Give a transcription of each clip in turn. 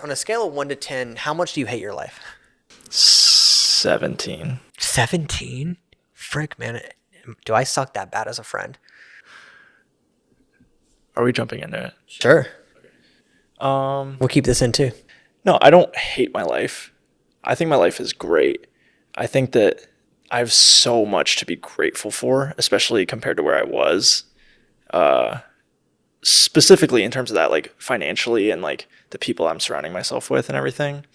On a scale of 1 to 10, how much do you hate your life? 17. 17? Frick, man. Do I suck that bad as a friend? Are we jumping into it? Sure. Um, We'll keep this in too. no, I don't hate my life. I think my life is great. I think that I have so much to be grateful for, especially compared to where I was. Specifically in terms of that, like financially and like the people I'm surrounding myself with and everything.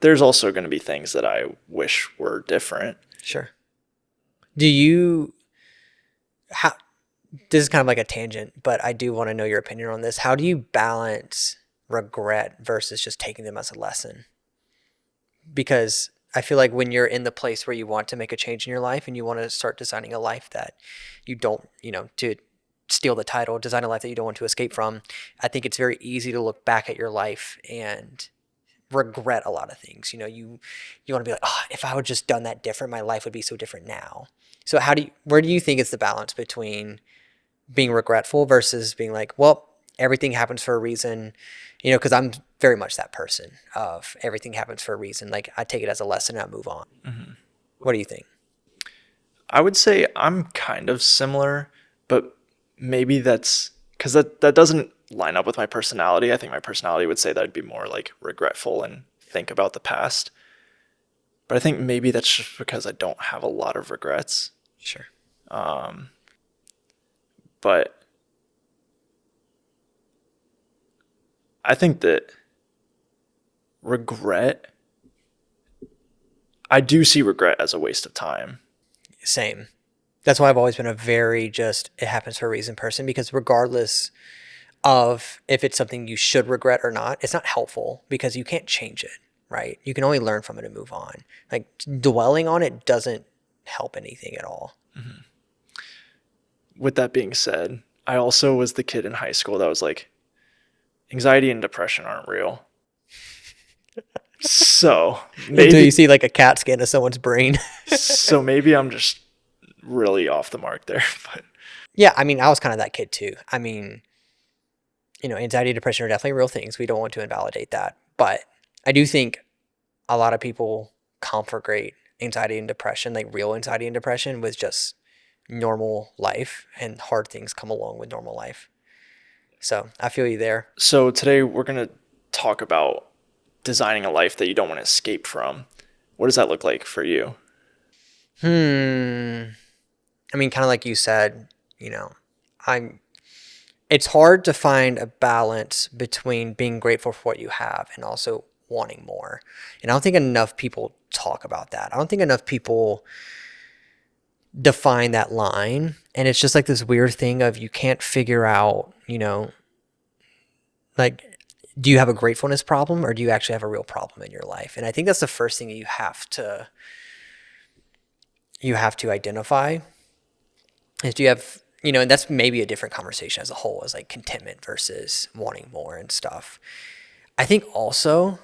There's also going to be things that I wish were different. Sure. Do you, how, this is kind of like a tangent, but I do want to know your opinion on this. How do you balance regret versus just taking them as a lesson? Because I feel like when you're in the place where you want to make a change in your life and you want to start designing a life that you don't, to steal the title, design a life that you don't want to escape from, I think it's very easy to look back at your life and regret a lot of things. You want to be like, oh, if I would just done that different, my life would be so different now. So where do you think is the balance between being regretful versus being like, well, everything happens for a reason, because I'm very much that person of everything happens for a reason. Like I take it as a lesson and I move on. What do you think? I would say I'm kind of similar, but maybe that's because that doesn't line up with my personality. I think my personality would say that I'd be more like regretful and think about the past. But I think maybe that's just because I don't have a lot of regrets. Sure. But I think that regret, I do see regret as a waste of time. Same. That's why I've always been a very just it happens for a reason person, because regardless of if it's something you should regret or not, it's not helpful because you can't change it, right? You can only learn from it and move on. Like dwelling on it doesn't help anything at all. With that being said, I also was the kid in high school that was like, anxiety and depression aren't real. So Until you maybe, see like a CAT scan of someone's brain. so maybe I'm just really off the mark there. But Yeah, I mean, I was kind of that kid too. I mean, anxiety and depression are definitely real things. We don't want to invalidate that. But I do think a lot of people conflagrate anxiety and depression, like real anxiety and depression, with just normal life, and hard things come along with normal life. So I feel you there. so today we're going to talk about designing a life that you don't want to escape from. What does that look like for you? I mean, kind of like you said, I'm it's hard to find a balance between being grateful for what you have and also wanting more. And I don't think enough people talk about that. I don't think enough people define that line. And it's just like this weird thing of you can't figure out, like, do you have a gratefulness problem or do you actually have a real problem in your life? And I think that's the first thing you have to identify is, do you have, and that's maybe a different conversation as a whole, is like contentment versus wanting more and stuff. I think also,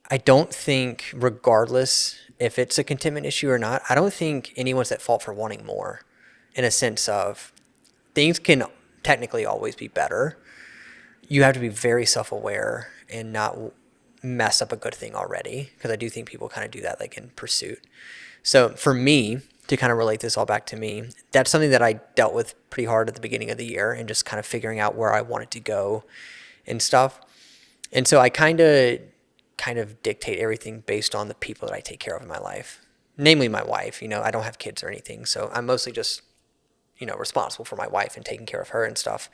I don't think, regardless if it's a contentment issue or not, I don't think anyone's at fault for wanting more, in a sense of things can technically always be better. You have to be very self-aware and not mess up a good thing already, because I do think people kind of do that, like in pursuit. So for me, to kind of relate this all back to me, that's something that I dealt with pretty hard at the beginning of the year, and just kind of figuring out where I wanted to go and stuff. And so I kind of dictate everything based on the people that I take care of in my life, namely my wife. I don't have kids or anything, so I'm mostly just responsible for my wife and taking care of her and stuff.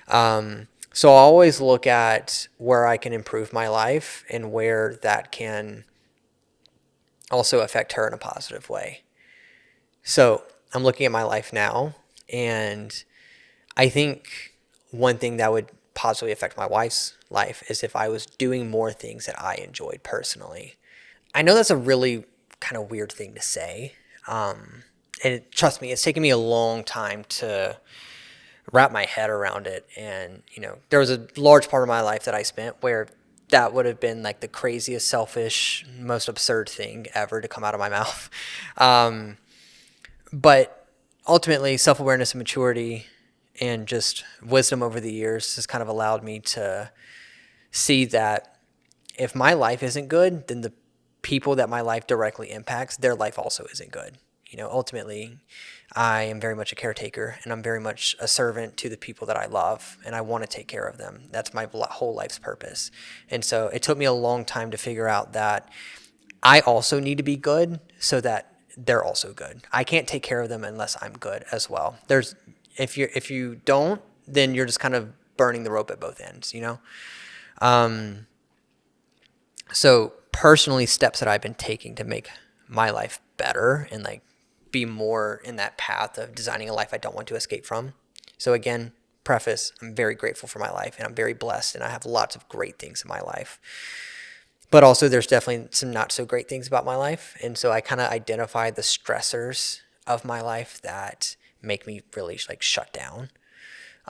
So I always look at where I can improve my life and where that can also affect her in a positive way. So I'm looking at my life now, and I think one thing that would positively affect my wife's life is if I was doing more things that I enjoyed personally. I know that's a really kind of weird thing to say. And trust me, it's taken me a long time to wrap my head around it. And, there was a large part of my life that I spent where that would have been like the craziest, selfish, most absurd thing ever to come out of my mouth. But ultimately, self-awareness and maturity and just wisdom over the years has kind of allowed me to see that if my life isn't good, then the people that my life directly impacts, their life also isn't good. Ultimately, I am very much a caretaker, and I'm very much a servant to the people that I love, and I want to take care of them. That's my whole life's purpose. And so it took me a long time to figure out that I also need to be good so that they're also good. I can't take care of them unless I'm good as well. If you don't, then you're just kind of burning the rope at both ends. Um, so personally, steps that I've been taking to make my life better and like be more in that path of designing a life I don't want to escape from. So again, preface, I'm very grateful for my life and I'm very blessed and I have lots of great things in my life. But also there's definitely some not so great things about my life. And so I kind of identify the stressors of my life that make me really like shut down.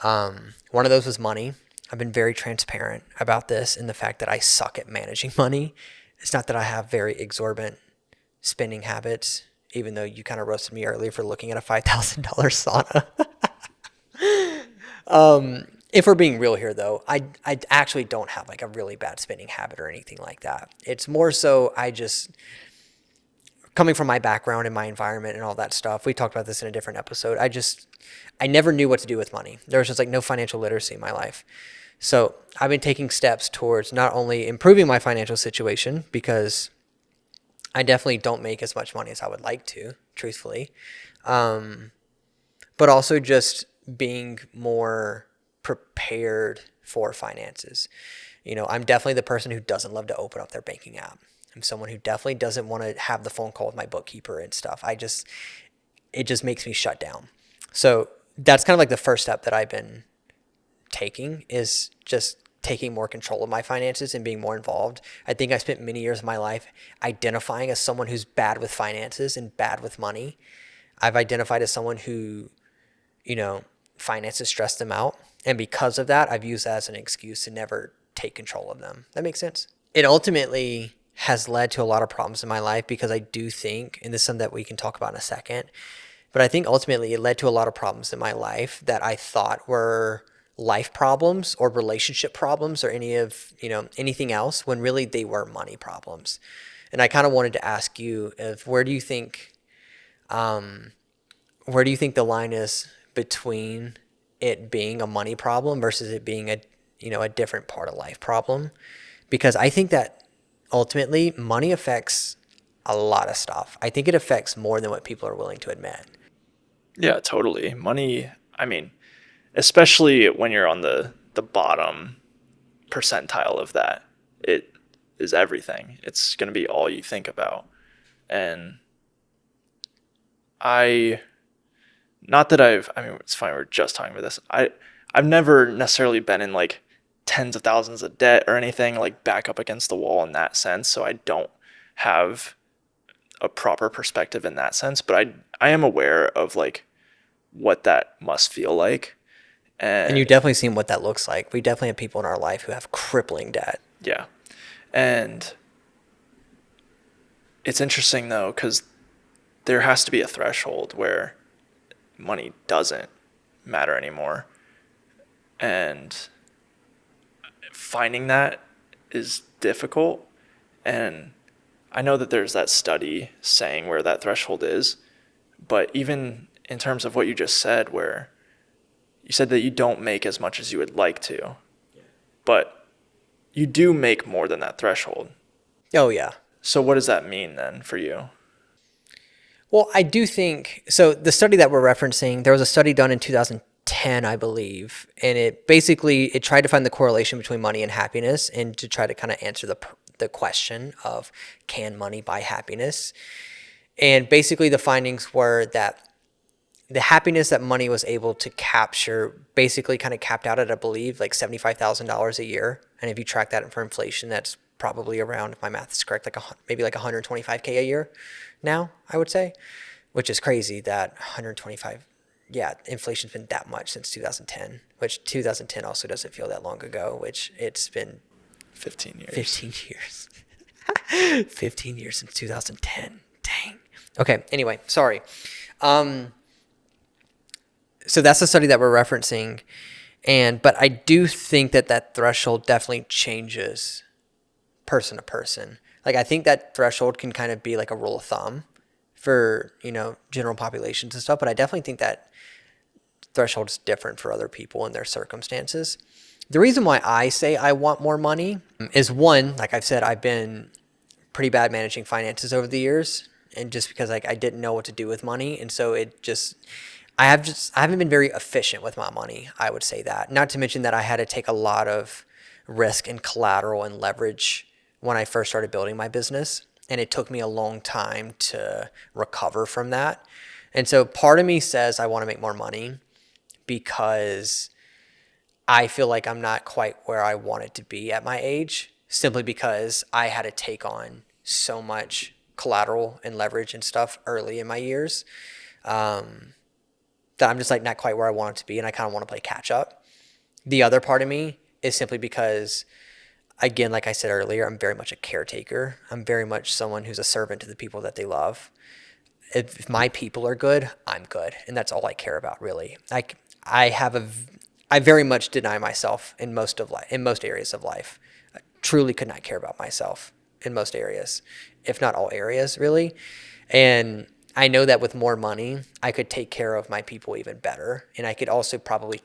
One of those was money. I've been very transparent about this and the fact that I suck at managing money. It's not that I have very exorbitant spending habits, even though you kind of roasted me earlier for looking at a $5,000 sauna. If we're being real here, though, I actually don't have like a really bad spending habit or anything like that. It's more so I just, coming from my background and my environment and all that stuff, we talked about this in a different episode. I never knew what to do with money. There was just like no financial literacy in my life. So I've been taking steps towards not only improving my financial situation, because I definitely don't make as much money as I would like to, truthfully, but also just being more prepared for finances. I'm definitely the person who doesn't love to open up their banking app. I'm someone who definitely doesn't want to have the phone call with my bookkeeper and stuff. It just makes me shut down. So that's kind of like the first step that I've been taking, is just taking more control of my finances and being more involved. I think I spent many years of my life identifying as someone who's bad with finances and bad with money. I've identified as someone who, finances stress them out. And because of that, I've used that as an excuse to never take control of them. That makes sense? It ultimately has led to a lot of problems in my life, because I do think, and this is something that we can talk about in a second, but I think ultimately it led to a lot of problems in my life that I thought were life problems or relationship problems or anything else, when really they were money problems. And I kind of wanted to ask you, where do you think the line is between it being a money problem versus it being a different part of life problem? Because I think that ultimately money affects a lot of stuff. I think it affects more than what people are willing to admit. Yeah, totally. Money, I mean, especially when you're on the bottom percentile of that, it is everything. It's going to be all you think about. And I not that I mean, it's fine, we're just talking about this. I've never necessarily been in like tens of thousands of debt or anything, like back up against the wall in that sense, so I don't have a proper perspective in that sense, but I am aware of like what that must feel like. And you've And definitely seen what that looks like. We definitely have people in our life who have crippling debt. yeah. And it's interesting though, cuz there has to be a threshold where money doesn't matter anymore. And finding that is difficult. And I know that there's that study saying where that threshold is, but even in terms of what you just said, where you said that you don't make as much as you would like to, but you do make more than that threshold. Oh, yeah. So what does that mean then for you? Well, I do think so. The study that we're referencing, there was a study done in 2010, I believe, and it tried to find the correlation between money and happiness, and to try to kind of answer the question of, can money buy happiness? And basically, the findings were that the happiness that money was able to capture basically kind of capped out at, I believe, like $75,000 a year. And if you track that for inflation, that's probably around, if my math is correct, maybe like 125K a year now, I would say, which is crazy that 125. Yeah, inflation's been that much since 2010, which 2010 also doesn't feel that long ago, which it's been 15 years. 15 years. 15 years since 2010. Dang. Okay, anyway, sorry. So that's the study that we're referencing. But I do think that that threshold definitely changes person to person. Like I think that threshold can kind of be like a rule of thumb for, general populations and stuff, but I definitely think that threshold is different for other people and their circumstances. The reason why I say I want more money is one, like I've said, I've been pretty bad managing finances over the years, and just because like I didn't know what to do with money, and so I haven't been very efficient with my money. I would say that. Not to mention that I had to take a lot of risk and collateral and leverage when I first started building my business, and it took me a long time to recover from that. And so part of me says I want to make more money because I feel like I'm not quite where I wanted to be at my age, simply because I had to take on so much collateral and leverage and stuff early in my years, that I'm just like not quite where I want it to be, and I kind of want to play catch up. The other part of me is simply because, again, like I said earlier, I'm very much a caretaker. I'm very much someone who's a servant to the people that they love. If my people are good, I'm good, and that's all I care about, really. Like I have a, I very much deny myself in most of life, in most areas of life. I truly could not care about myself in most areas, if not all areas, really. And I know that with more money, I could take care of my people even better, and I could also probably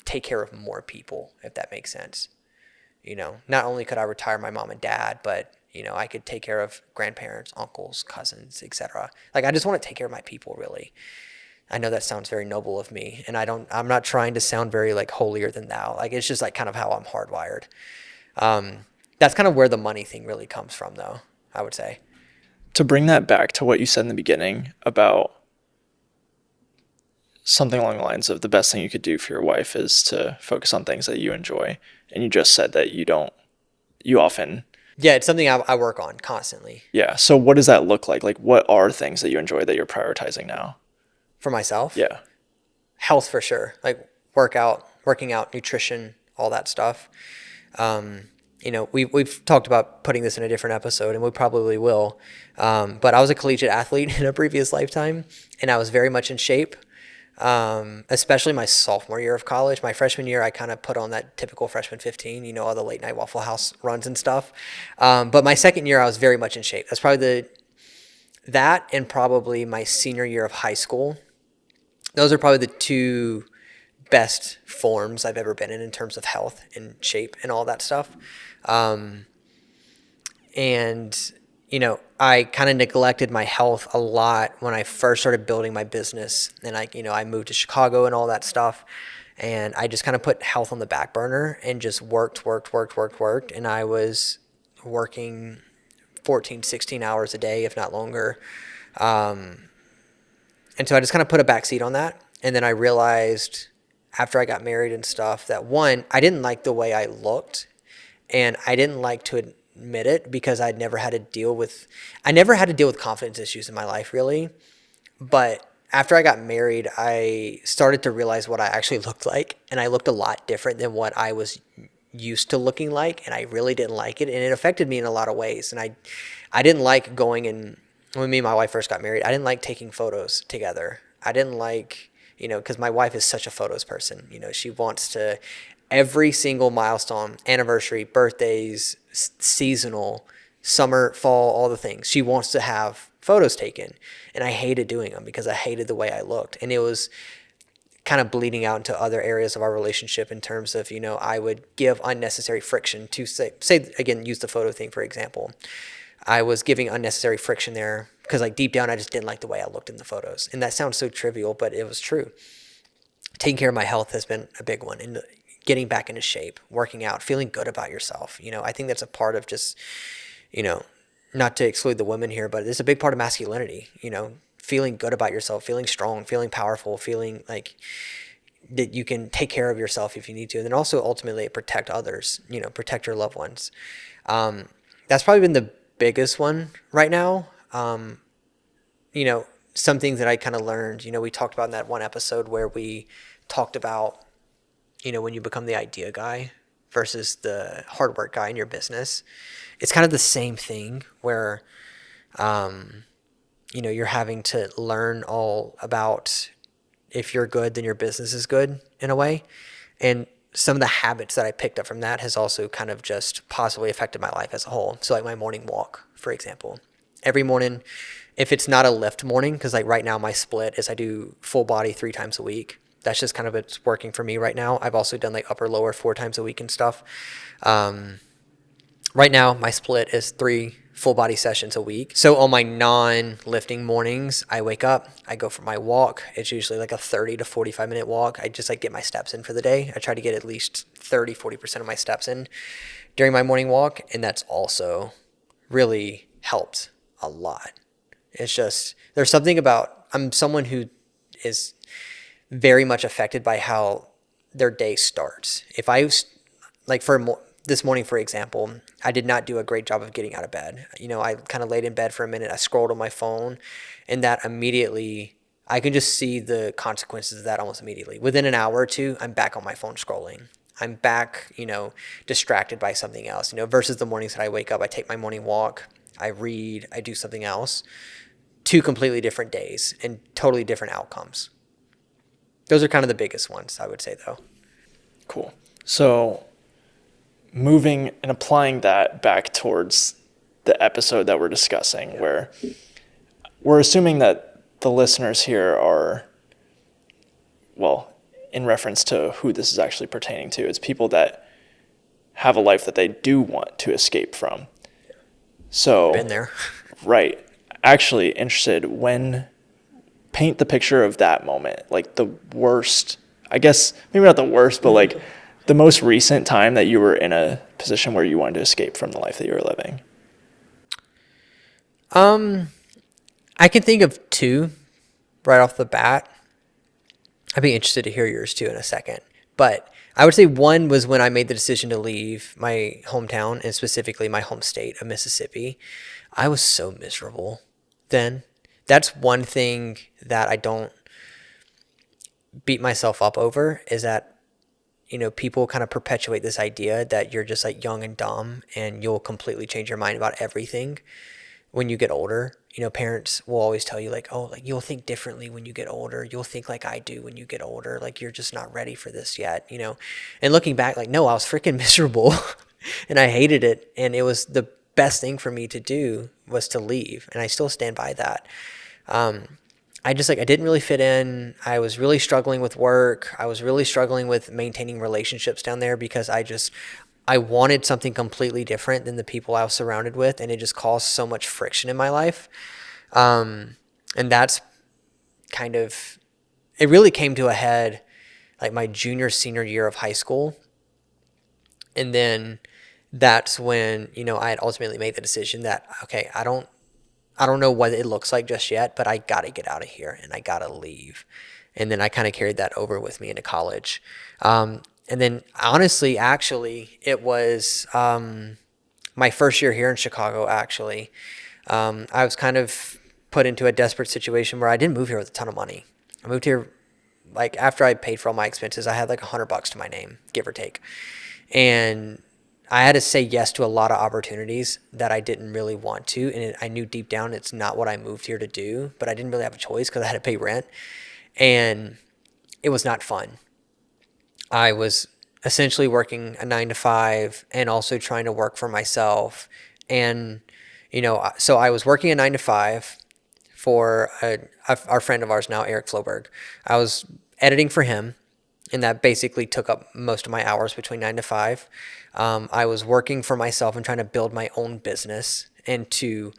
take care of more people, if that makes sense. Not only could I retire my mom and dad, but I could take care of grandparents, uncles, cousins, etc. Like I just want to take care of my people, really. I know that sounds very noble of me, and I'm not trying to sound very like holier than thou. Like it's just like kind of how I'm hardwired. That's kind of where the money thing really comes from, though, I would say. To bring that back to what you said in the beginning about something along the lines of the best thing you could do for your wife is to focus on things that you enjoy. And you just said that you often, Yeah, it's something I work on constantly yeah. So what does that look like? Like, what are things that you enjoy that you're prioritizing now? for myself. Yeah. Health for sure, like working out, nutrition, all that stuff. We've talked about putting this in a different episode, and we probably will. But I was a collegiate athlete in a previous lifetime, and I was very much in shape. Especially my sophomore year of college. My freshman year, I kind of put on that typical freshman 15, all the late night Waffle House runs and stuff. But my second year, I was very much in shape. That's probably that and probably my senior year of high school. Those are probably the two best forms I've ever been in terms of health and shape and all that stuff. Um, and I kind of neglected my health a lot when I first started building my business, and I moved to Chicago and all that stuff, and I just kind of put health on the back burner and just worked, and I was working 14, 16 hours a day, if not longer. And so I just kind of put a backseat on that. And then I realized after I got married and stuff that one, I didn't like the way I looked, and I didn't like to admit it because I never had to deal with confidence issues in my life, really. But after I got married, I started to realize what I actually looked like, and I looked a lot different than what I was used to looking like, and I really didn't like it, and it affected me in a lot of ways. And I didn't like going and when me and my wife first got married, I didn't like taking photos together. I didn't like, because my wife is such a photos person. She wants to every single milestone, anniversary, birthdays, seasonal, summer, fall, all the things. She wants to have photos taken. And I hated doing them because I hated the way I looked. And it was kind of bleeding out into other areas of our relationship in terms of, I would give unnecessary friction to say again, use the photo thing, for example. I was giving unnecessary friction there because like deep down, I just didn't like the way I looked in the photos. And that sounds so trivial, but it was true. Taking care of my health has been a big one, and getting back into shape, working out, feeling good about yourself. I think that's a part of just, you know, not to exclude the women here, but it's a big part of masculinity, feeling good about yourself, feeling strong, feeling powerful, feeling like that you can take care of yourself if you need to. And then also ultimately protect others, protect your loved ones. That's probably been the biggest one right now. You know, some things that I kind of learned, we talked about in that one episode where we talked about, when you become the idea guy versus the hard work guy in your business, it's kind of the same thing where, you're having to learn all about if you're good, then your business is good in a way. And some of the habits that I picked up from that has also kind of just positively affected my life as a whole. So like my morning walk, for example, every morning, if it's not a lift morning, because like right now my split is I do full body 3 times a week. That's just kind of it's working for me right now. I've also done like upper lower 4 times a week and stuff. Um, right now my split is 3 full body sessions a week. So on my non-lifting mornings, I wake up, I go for my walk. It's usually like a 30 to 45 minute walk. I just like get my steps in for the day. I try to get at least 30-40% of my steps in during my morning walk, and that's also really helped a lot. It's just there's something about I'm someone who is very much affected by how their day starts. If I like this morning, for example, I did not do a great job of getting out of bed. I kind of laid in bed for a minute. I scrolled on my phone, and that immediately I can just see the consequences of that almost immediately. Within an hour or two, I'm back on my phone scrolling. I'm back, distracted by something else, versus the mornings that I wake up, I take my morning walk, I read, I do something else. 2 completely different days and totally different outcomes. Those are kind of the biggest ones, I would say, though. Cool. So moving and applying that back towards the episode that we're discussing, where we're assuming that the listeners here are, well, in reference to who this is actually pertaining to, it's people that have a life that they do want to escape from. So, Been there. right. Actually interested when paint the picture of that moment, like the worst, I guess, maybe not the worst, but like the most recent time that you were in a position where you wanted to escape from the life that you were living. I can think of 2 right off the bat. I'd be interested to hear yours too in a second. But I would say one was when I made the decision to leave my hometown and specifically my home state of Mississippi. I was so miserable then. That's one thing that I don't beat myself up over is that, people kind of perpetuate this idea that you're just like young and dumb and you'll completely change your mind about everything when you get older. Parents will always tell you like, oh, like you'll think differently when you get older. You'll think like I do when you get older. Like you're just not ready for this yet, And looking back, like, no, I was freaking miserable and I hated it. And it was the best thing for me to do was to leave. And I still stand by that. I just I didn't really fit in. I was really struggling with work. I was really struggling with maintaining relationships down there because I wanted something completely different than the people I was surrounded with, and it just caused so much friction in my life. And that's kind of, it really came to a head like my senior year of high school. And then that's when, I had ultimately made the decision that, okay, I don't know what it looks like just yet, but I got to get out of here and I got to leave. And then I kind of carried that over with me into college. And then honestly, actually, it was my first year here in Chicago, actually. I was kind of put into a desperate situation where I didn't move here with a ton of money. I moved here like after I paid for all my expenses, I had like $100 to my name, give or take. And I had to say yes to a lot of opportunities that I didn't really want to. And I knew deep down it's not what I moved here to do, but I didn't really have a choice because I had to pay rent. And it was not fun. I was essentially working a 9 to 5 and also trying to work for myself. And, so I was working a 9 to 5 for our friend of ours now, Eric Floberg. I was editing for him, and that basically took up most of my hours between 9 to 5. I was working for myself and trying to build my own business into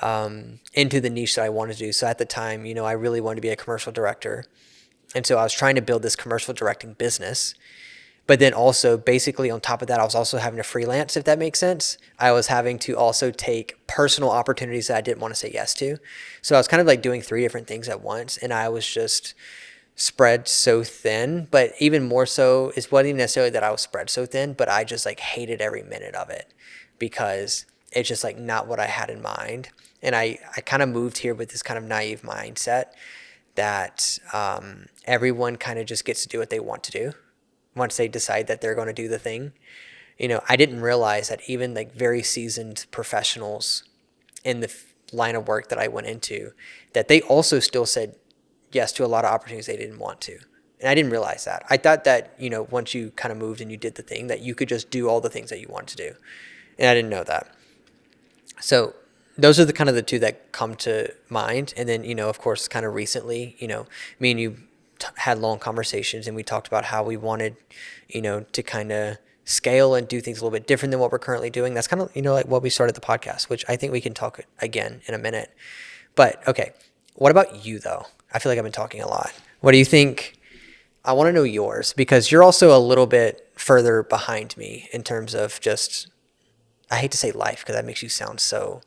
the niche that I wanted to do. So at the time, I really wanted to be a commercial director. And so I was trying to build this commercial directing business. But then also, basically, on top of that, I was also having to freelance, if that makes sense. I was having to also take personal opportunities that I didn't want to say yes to. So I was kind of like doing 3 different things at once. And I was just spread so thin. But even more so, it wasn't necessarily that I was spread so thin, but I just like hated every minute of it because it's just like not what I had in mind. And I kind of moved here with this kind of naive mindset that everyone kind of just gets to do what they want to do once they decide that they're going to do the thing. I didn't realize that even like very seasoned professionals in the line of work that I went into, that they also still said yes to a lot of opportunities they didn't want to. And I didn't realize that. I thought that, once you kind of moved and you did the thing, that you could just do all the things that you wanted to do. And I didn't know that. So those are the kind of the two that come to mind. And then, of course, kind of recently, me and you had long conversations and we talked about how we wanted, to kind of scale and do things a little bit different than what we're currently doing. That's kind of, like what we started the podcast, which I think we can talk again in a minute. But okay, what about you though? I feel like I've been talking a lot. What do you think? I want to know yours because you're also a little bit further behind me in terms of just, I hate to say life because that makes you sound so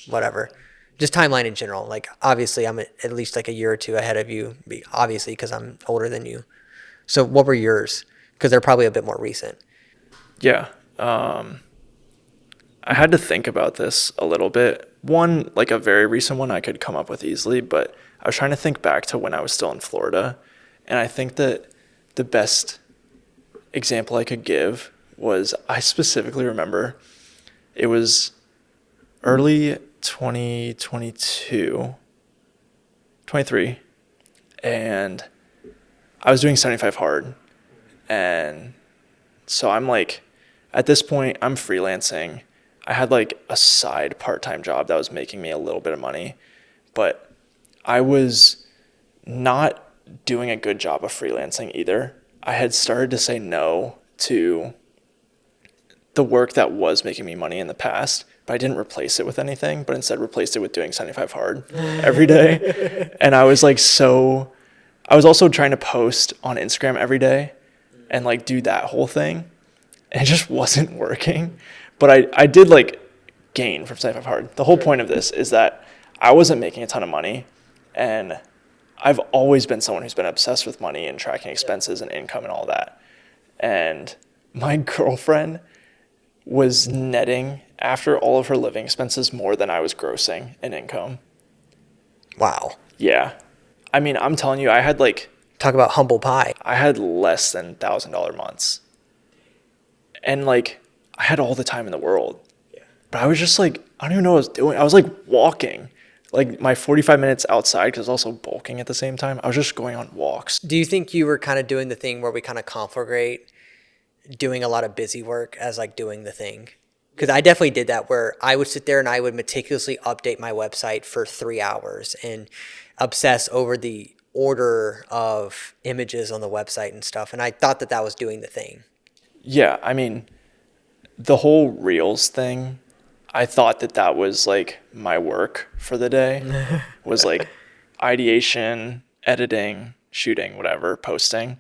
whatever. Just timeline in general. Like obviously I'm at least like a year or two ahead of you, obviously because I'm older than you. So what were yours? Because they're probably a bit more recent. Yeah. I had to think about this a little bit. One, like a very recent one I could come up with easily, but I was trying to think back to when I was still in Florida. And I think that the best example I could give was I specifically remember it was early 2022, 23, and I was doing 75 hard. And so I'm like, at this point, I'm freelancing. I had like a side part-time job that was making me a little bit of money, but I was not doing a good job of freelancing either. I had started to say no to the work that was making me money in the past, but I didn't replace it with anything, but instead replaced it with doing 75 hard every day. And I was like, I was also trying to post on Instagram every day and like do that whole thing. And it just wasn't working. But I did like gain from 75 hard. The whole point of this is that I wasn't making a ton of money, and I've always been someone who's been obsessed with money and tracking expenses and income and all that. And my girlfriend was netting after all of her living expenses more than I was grossing in income. Wow. Yeah. I mean, I'm telling you, I had Talk about humble pie. I had less than $1,000 months. And like, I had all the time in the world. Yeah. But I was just like, I don't even know what I was doing. I was like walking. Like my 45 minutes outside, because I was also bulking at the same time. I was just going on walks. Do you think you were kind of doing the thing where we kind of conflagrate doing a lot of busy work as like doing the thing? Because I definitely did that where I would sit there and I would meticulously update my website for 3 hours and obsess over the order of images on the website and stuff. And I thought that that was doing the thing. Yeah, I mean, the whole Reels thing, I thought that that was like my work for the day, was like ideation, editing, shooting, whatever, posting.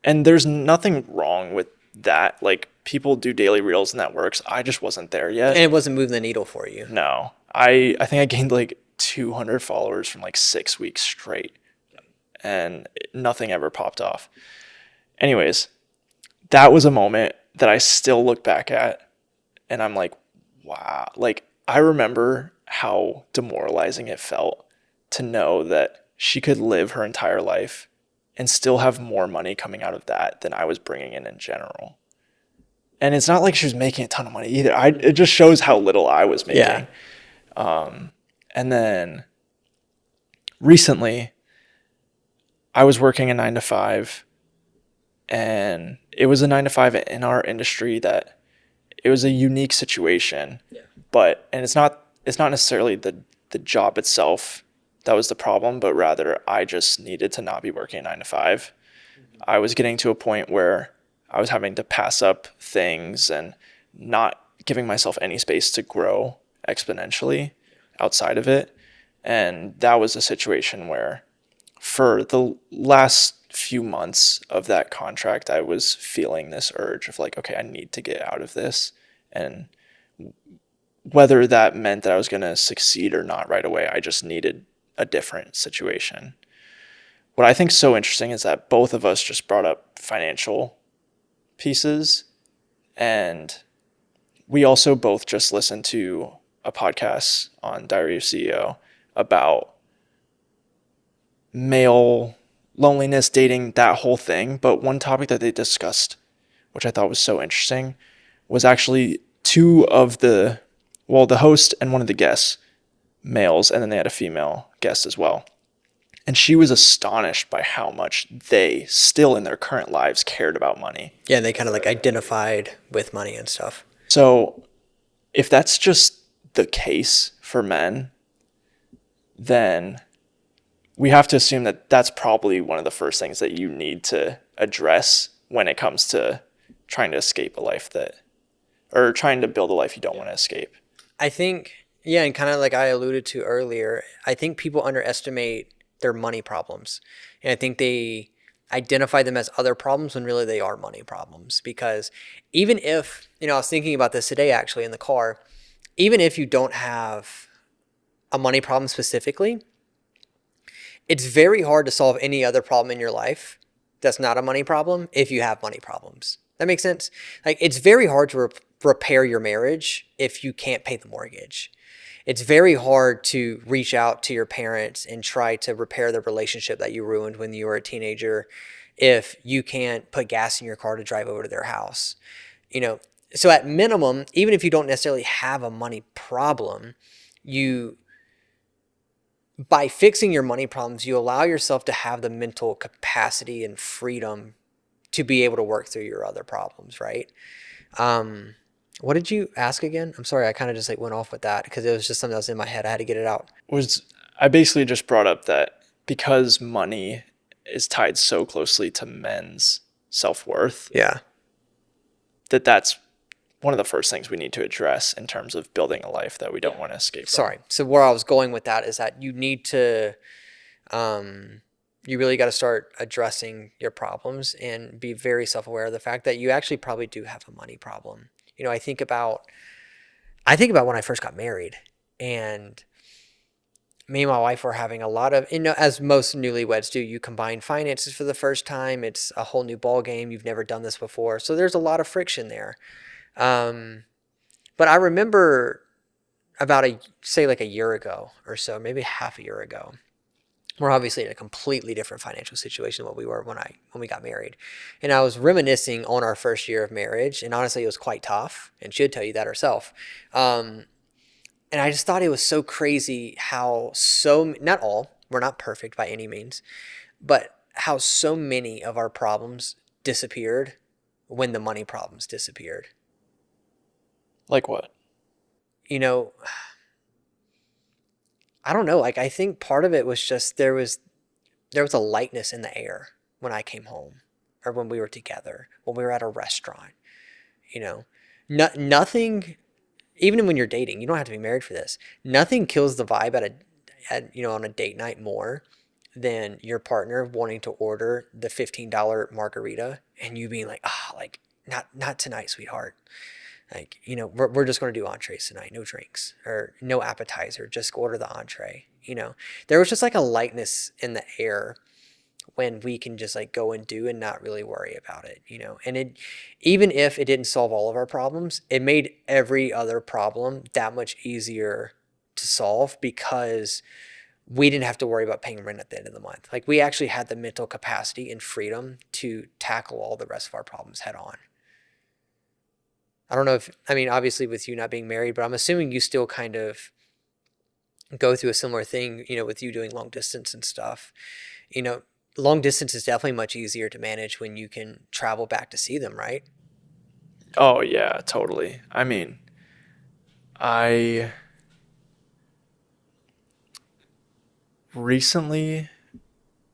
And there's nothing wrong with that. Like people do daily Reels and that works. I just wasn't there yet. And it wasn't moving the needle for you. No, I think I gained like 200 followers from like 6 weeks straight, and nothing ever popped off. Anyways, that was a moment that I still look back at and I'm like, wow. Like I remember how demoralizing it felt to know that she could live her entire life and still have more money coming out of that than I was bringing in general. And it's not like she was making a ton of money either. It just shows how little I was making. Yeah. And then recently I was working a 9 to 5, and it was a 9 to 5 in our industry that it was a unique situation. Yeah. And it's not necessarily the job itself that was the problem, but rather I just needed to not be working a 9 to 5. Mm-hmm. I was getting to a point where I was having to pass up things and not giving myself any space to grow exponentially outside of it. And that was a situation where for the last few months of that contract, I was feeling this urge of like, okay, I need to get out of this. And whether that meant that I was going to succeed or not right away, I just needed a different situation. What I think is so interesting is that both of us just brought up financial pieces, and we also both just listened to a podcast on Diary of CEO about male loneliness, dating, that whole thing. But one topic that they discussed, which I thought was so interesting, was actually two of the host and one of the guests, males, and then they had a female guest as well. And she was astonished by how much they still in their current lives cared about money. Yeah, and they kind of like identified with money and stuff. So if that's just the case for men, then we have to assume that that's probably one of the first things that you need to address when it comes to trying to escape a life that, or trying to build a life you don't want to escape. I think, yeah, and kind of like I alluded to earlier, I think people underestimate their money problems. And I think they identify them as other problems when really they are money problems. Because even if, I was thinking about this today actually in the car, even if you don't have a money problem specifically, it's very hard to solve any other problem in your life that's not a money problem if you have money problems. That makes sense? Like, it's very hard to repair your marriage if you can't pay the mortgage. It's very hard to reach out to your parents and try to repair the relationship that you ruined when you were a teenager if you can't put gas in your car to drive over to their house. So at minimum, even if you don't necessarily have a money problem, you by fixing your money problems, you allow yourself to have the mental capacity and freedom to be able to work through your other problems, right? What did you ask again? I'm sorry, I kind of just like went off with that because it was just something that was in my head. I had to get it out. Was I basically just brought up that because money is tied so closely to men's self-worth, Yeah. that's one of the first things we need to address in terms of building a life that we don't want to escape from. Sorry. So where I was going with that is that you need to, you really got to start addressing your problems and be very self-aware of the fact that you actually probably do have a money problem. I think about when I first got married, and me and my wife were having a lot of, as most newlyweds do, you combine finances for the first time. It's a whole new ball game. You've never done this before. So there's a lot of friction there. But I remember about like a year ago or so, maybe half a year ago, we're obviously in a completely different financial situation than what we were when we got married. And I was reminiscing on our first year of marriage, and honestly, it was quite tough, and she'd tell you that herself. And I just thought it was so crazy how not all, we're not perfect by any means, but how so many of our problems disappeared when the money problems disappeared. Like what? I don't know. Like, I think part of it was just there was a lightness in the air when I came home or when we were together, when we were at a restaurant. Nothing, even when you're dating, you don't have to be married for this. Nothing kills the vibe on a date night more than your partner wanting to order the $15 margarita and you being like, like, not tonight, sweetheart. Like, we're just going to do entrees tonight, no drinks or no appetizer, just order the entree. There was just like a lightness in the air when we can just like go and do and not really worry about it, and even if it didn't solve all of our problems, it made every other problem that much easier to solve because we didn't have to worry about paying rent at the end of the month. Like, we actually had the mental capacity and freedom to tackle all the rest of our problems head on. I don't know obviously with you not being married, but I'm assuming you still kind of go through a similar thing, with you doing long distance and stuff. Long distance is definitely much easier to manage when you can travel back to see them, right? Oh, yeah, totally. I mean, I recently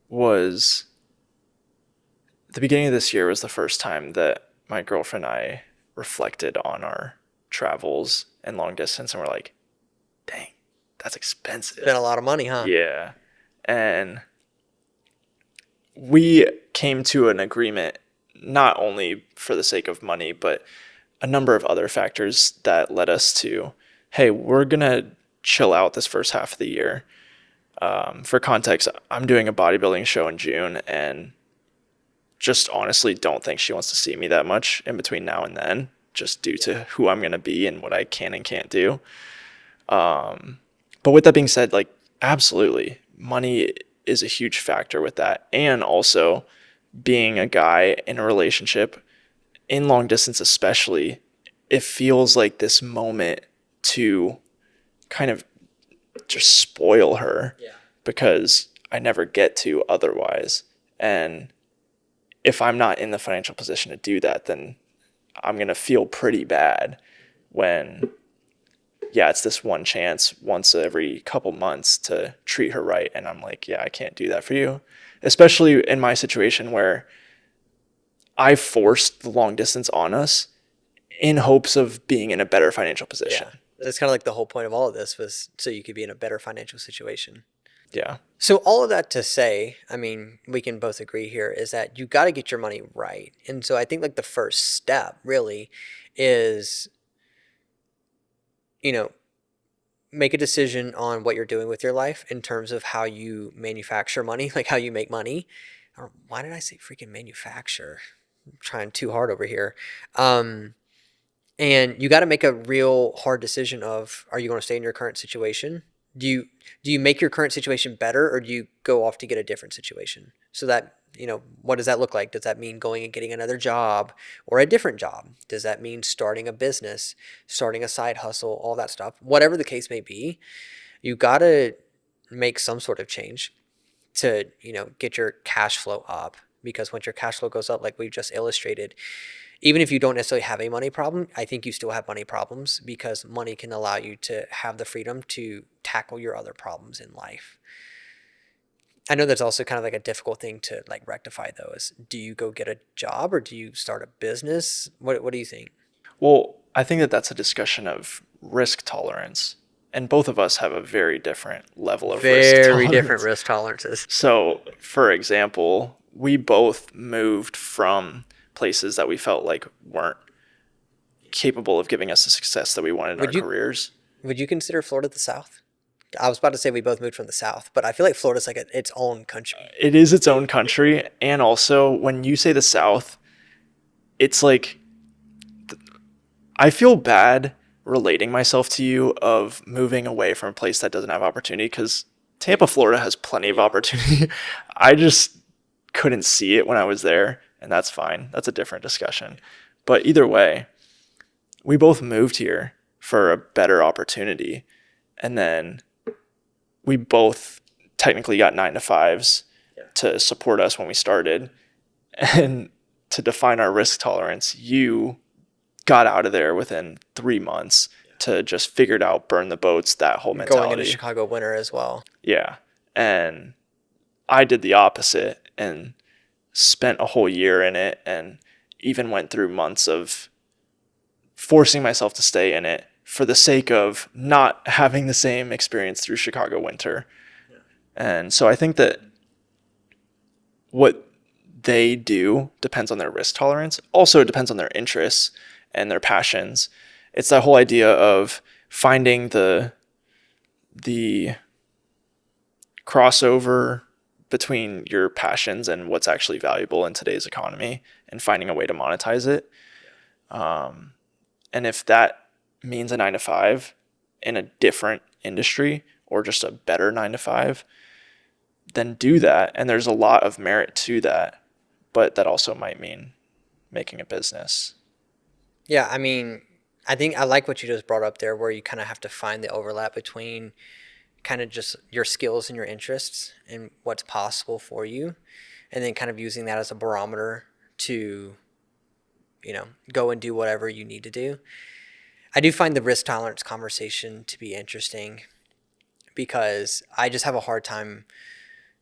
was, the beginning of this year was the first time that my girlfriend and I reflected on our travels and long distance, and we're like, dang, that's expensive. Spent a lot of money, huh? Yeah. And we came to an agreement, not only for the sake of money, but a number of other factors that led us to, hey, we're going to chill out this first half of the year. For context, I'm doing a bodybuilding show in June and just honestly don't think she wants to see me that much in between now and then, just due to who I'm going to be and what I can and can't do. But with that being said, like, absolutely, money is a huge factor with that. And also being a guy in a relationship, in long distance especially, it feels like this moment to kind of just spoil her. Yeah. Because I never get to otherwise. And if I'm not in the financial position to do that, then I'm going to feel pretty bad when, yeah, it's this one chance once every couple months to treat her right. And I'm like, yeah, I can't do that for you. Especially in my situation where I forced the long distance on us in hopes of being in a better financial position. Yeah. That's kind of like the whole point of all of this was so you could be in a better financial situation. Yeah. So all of that to say, I mean, we can both agree here is that you got to get your money right. And so I think like the first step really is, you know, make a decision on what you're doing with your life in terms of how you manufacture money, like how you make money. Or why did I say freaking manufacture? I'm trying too hard over here. And you got to make a real hard decision of, are you going to stay in your current situation? Do you make your current situation better, or do you go off to get a different situation? So that, what does that look like? Does that mean going and getting another job or a different job? Does that mean starting a business, starting a side hustle, all that stuff? Whatever the case may be, you got to make some sort of change to, get your cash flow up, because once your cash flow goes up, like we just illustrated, even if you don't necessarily have a money problem, I think you still have money problems, because money can allow you to have the freedom to tackle your other problems in life. I know that's also kind of like a difficult thing to like rectify though, is do you go get a job or do you start a business? What do you think? Well, I think that that's a discussion of risk tolerance. And both of us have a very different level of risk Very different tolerance. risk tolerances. So, for example, we both moved from places that we felt like weren't capable of giving us the success that we wanted in our Would you careers. would you consider Florida the South? I was about to say we both moved from the South, but I feel like Florida's like its own country. It is its own country. And also, when you say the South, it's like I feel bad relating myself to you of moving away from a place that doesn't have opportunity, because Tampa, Florida has plenty of opportunity. I just couldn't see it when I was there, and that's fine. That's a different discussion. But either way, we both moved here for a better opportunity. And then we both technically got 9 to 5s to support us when we started. And to define our risk tolerance, you got out of there within 3 months to just figure it out, burn the boats, that whole mentality. Going into Chicago winter as well. Yeah. And I did the opposite and spent a whole year in it, and even went through months of forcing myself to stay in it for the sake of not having the same experience through Chicago winter. Yeah. And so I think that what they do depends on their risk tolerance. Also, it depends on their interests and their passions. It's that whole idea of finding the crossover between your passions and what's actually valuable in today's economy, and finding a way to monetize it. And if that means a 9 to 5 in a different industry, or just a better 9 to 5, then do that. And there's a lot of merit to that, but that also might mean making a business. Yeah, I mean, I think I like what you just brought up there, where you kind of have to find the overlap between kind of just your skills and your interests and what's possible for you, and then kind of using that as a barometer to, go and do whatever you need to do. I do find the risk tolerance conversation to be interesting, because I just have a hard time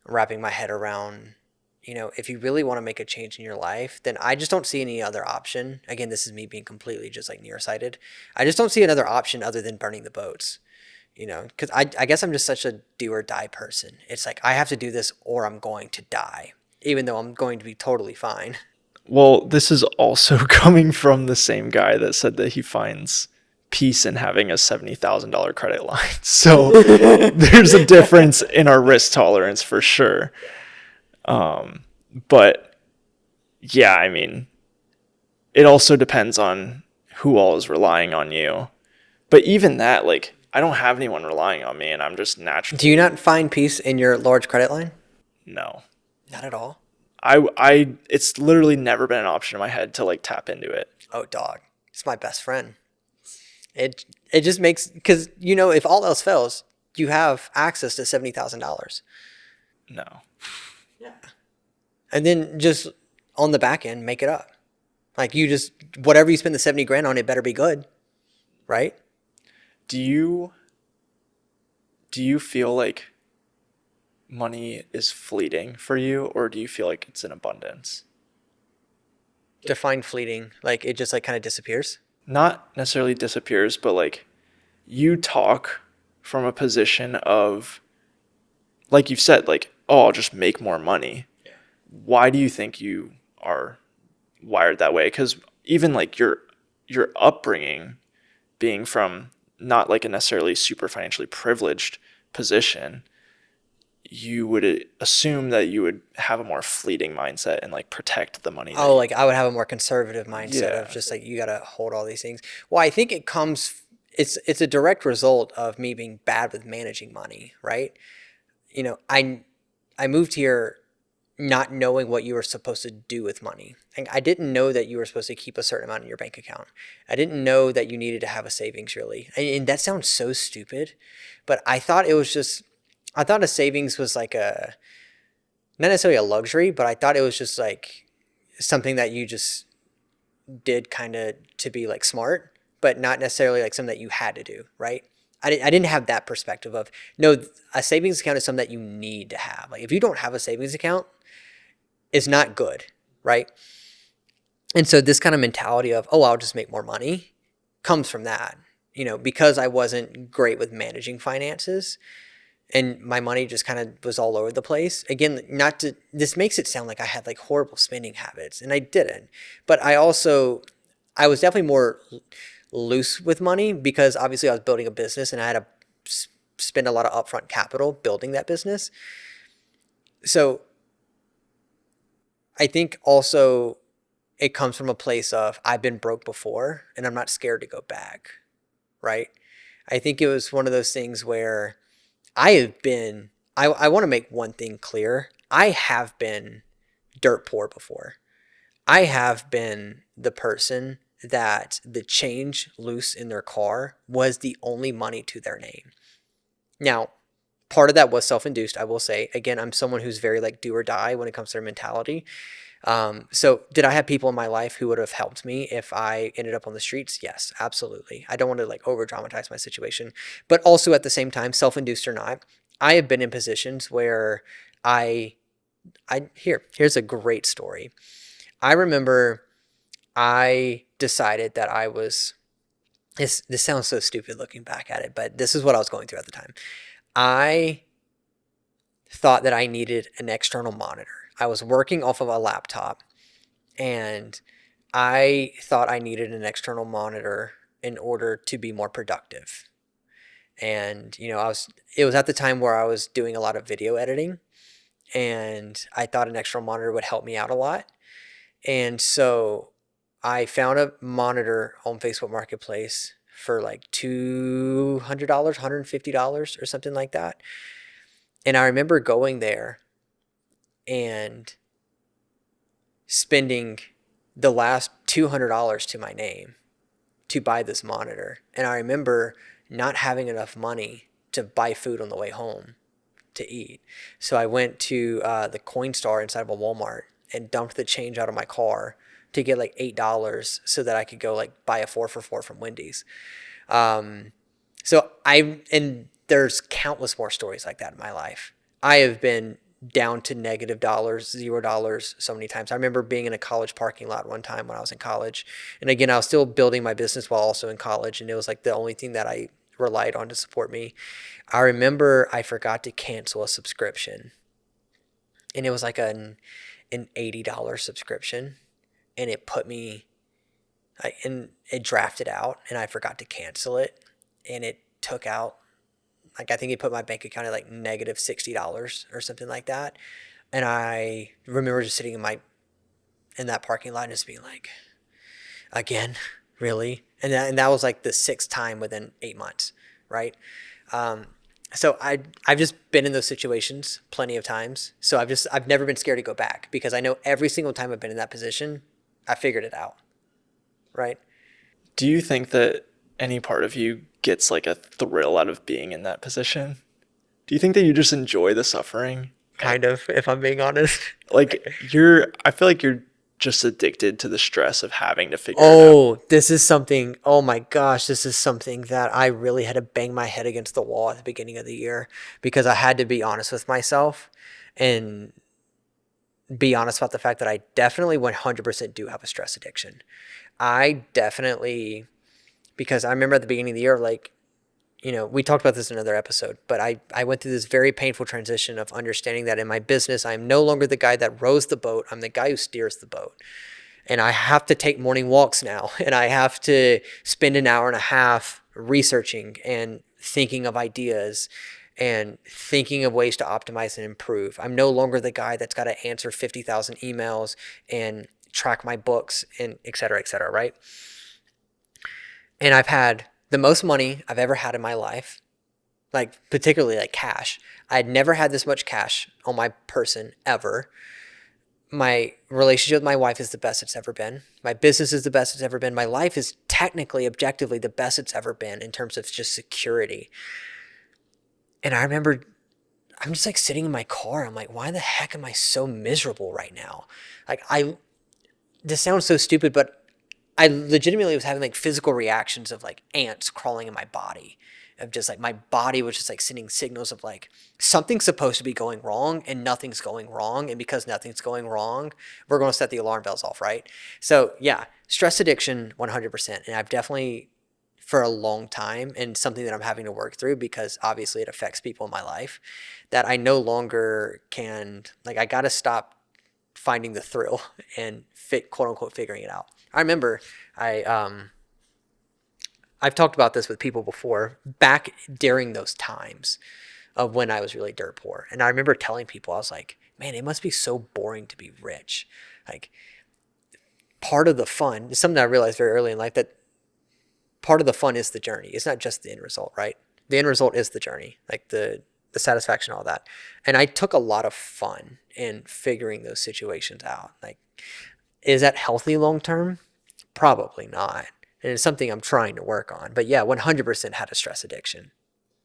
wrapping my head around, if you really want to make a change in your life, then I just don't see any other option. Again, this is me being completely just like nearsighted. I just don't see another option other than burning the boats, because I guess I'm just such a do or die person. It's like, I have to do this or I'm going to die, even though I'm going to be totally fine. Well, this is also coming from the same guy that said that he finds peace in having a $70,000 credit line. So there's a difference in our risk tolerance for sure. But yeah, I mean, it also depends on who all is relying on you. But even that, like, I don't have anyone relying on me, and I'm just naturally. Do you not find peace in your large credit line? No. Not at all? It's literally never been an option in my head to like tap into it. Oh, dog. It's my best friend. It just makes, because, if all else fails, you have access to $70,000. No. Yeah. And then just on the back end, make it up. Like you just, whatever you spend the 70 grand on, it better be good, right? Do you do you feel like money is fleeting for you, or do you feel like it's in abundance? Define fleeting. Like it just like kind of disappears. Not necessarily disappears, but like you talk from a position of, like you've said, like, oh, I'll just make more money. Why do you think you are wired that way? Because even like your upbringing, being from not like a necessarily super financially privileged position, you would assume that you would have a more fleeting mindset and like protect the money that Oh, you. like I would have a more conservative mindset of Yeah. just like you got to hold all these things. Well, I think it comes it's a direct result of me being bad with managing money, right? You know, I moved here not knowing what you were supposed to do with money. And I didn't know that you were supposed to keep a certain amount in your bank account. I didn't know that you needed to have a savings really. And that sounds so stupid, but I thought it was just I thought a savings was like a not necessarily a luxury, but I thought it was just like something that you just did kind of to be like smart, but not necessarily like something that you had to do, right? I didn't have that perspective of no, a savings account is something that you need to have. Like if you don't have a savings account, it's not good, right? And so this kind of mentality of, oh, I'll just make more money comes from that. You know, because I wasn't great with managing finances and my money just kind of was all over the place. Again, not to, this makes it sound like I had like horrible spending habits and I didn't. But I was definitely more loose with money because obviously I was building a business and I had to spend a lot of upfront capital building that business. So I think also it comes from a place of I've been broke before and I'm not scared to go back, right? I think it was one of those things where I have been, I want to make one thing clear. I have been dirt poor before. I have been the person that the change loose in their car was the only money to their name. Now, part of that was self induced, I will say. Again, I'm someone who's very like do or die when it comes to their mentality. So did I have people in my life who would have helped me if I ended up on the streets? Yes, absolutely. I don't want to like over dramatize my situation, but also at the same time, self-induced or not, I have been in positions where I, here's a great story. I remember I decided that I was, this sounds so stupid looking back at it, but this is what I was going through at the time. I thought that I needed an external monitor. I was working off of a laptop and I thought I needed an external monitor in order to be more productive. And you know, it was at the time where I was doing a lot of video editing and I thought an external monitor would help me out a lot. And so I found a monitor on Facebook Marketplace for like $200, $150 or something like that. And I remember going there and spending the last $200 to my name to buy this monitor. And I remember not having enough money to buy food on the way home to eat. So I went to the Coinstar inside of a Walmart and dumped the change out of my car to get like $8 so that I could go like buy a 4 for $4 from Wendy's. Um, and there's countless more stories like that in my life. I have been down to negative dollars, $0 so many times. I remember being in a college parking lot one time when I was in college. And again, I was still building my business while also in college. And it was like the only thing that I relied on to support me. I remember I forgot to cancel a subscription. And it was like an $80 subscription. And it put me, and it drafted out and I forgot to cancel it. And it took out, like, I think it put my bank account at like negative $60 or something like that. And I remember just sitting in that parking lot and just being like, again, really? And that was like the sixth time within 8 months, right? Um, so I've just been in those situations plenty of times. So I've never been scared to go back because I know every single time I've been in that position, I figured it out, right? Do you think that any part of you gets like a thrill out of being in that position? Do you think that you just enjoy the suffering? kind of, if I'm being honest. Like I feel like you're just addicted to the stress of having to figure it out. Oh, this is something. Oh my gosh, this is something that I really had to bang my head against the wall at the beginning of the year because I had to be honest with myself and be honest about the fact that I definitely 100% do have a stress addiction. I definitely, because I remember at the beginning of the year, like, we talked about this in another episode, but I went through this very painful transition of understanding that in my business, I'm no longer the guy that rows the boat. I'm the guy who steers the boat. And I have to take morning walks now. And I have to spend an hour and a half researching and thinking of ideas and thinking of ways to optimize and improve. I'm no longer the guy that's got to answer 50,000 emails and track my books and et cetera, right? And I've had the most money I've ever had in my life, like particularly like cash. I had never had this much cash on my person ever. My relationship with my wife is the best it's ever been. My business is the best it's ever been. My life is technically, objectively, the best it's ever been in terms of just security. And I remember I'm just like sitting in my car. I'm like, why the heck am I so miserable right now? Like, this sounds so stupid, but I legitimately was having like physical reactions of like ants crawling in my body, of just like my body was just like sending signals of like something's supposed to be going wrong and nothing's going wrong. And because nothing's going wrong, we're going to set the alarm bells off, right? So yeah, stress addiction 100%. And I've definitely, for a long time, and something that I'm having to work through because obviously it affects people in my life, that I no longer can, like, I got to stop finding the thrill and quote unquote figuring it out. I remember I I've talked about this with people before back during those times of when I was really dirt poor. And I remember telling people, I was like, man, it must be so boring to be rich. Like, part of the fun is something I realized very early in life, that part of the fun is the journey. It's not just the end result, right? The end result is the journey, like the satisfaction, all that. And I took a lot of fun in figuring those situations out. Like, is that healthy long term? Probably not. And it's something I'm trying to work on. But yeah, 100% had a stress addiction.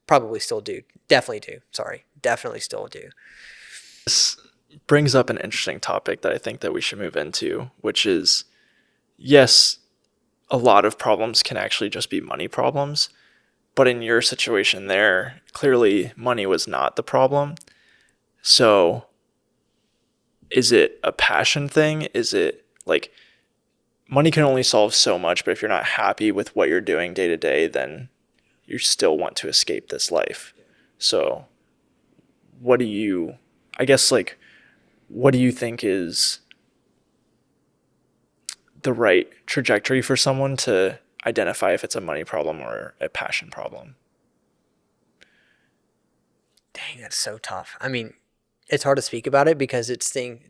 Probably still do. Definitely do. Sorry. Definitely still do. This brings up an interesting topic that I think that we should move into, which is, yes, a lot of problems can actually just be money problems. But in your situation there, clearly money was not the problem. So is it a passion thing? Is it like money can only solve so much, but if you're not happy with what you're doing day to day, then you still want to escape this life. So what do you, I guess, like, what do you think is the right trajectory for someone to identify if it's a money problem or a passion problem? Dang, that's so tough. I mean, it's hard to speak about it because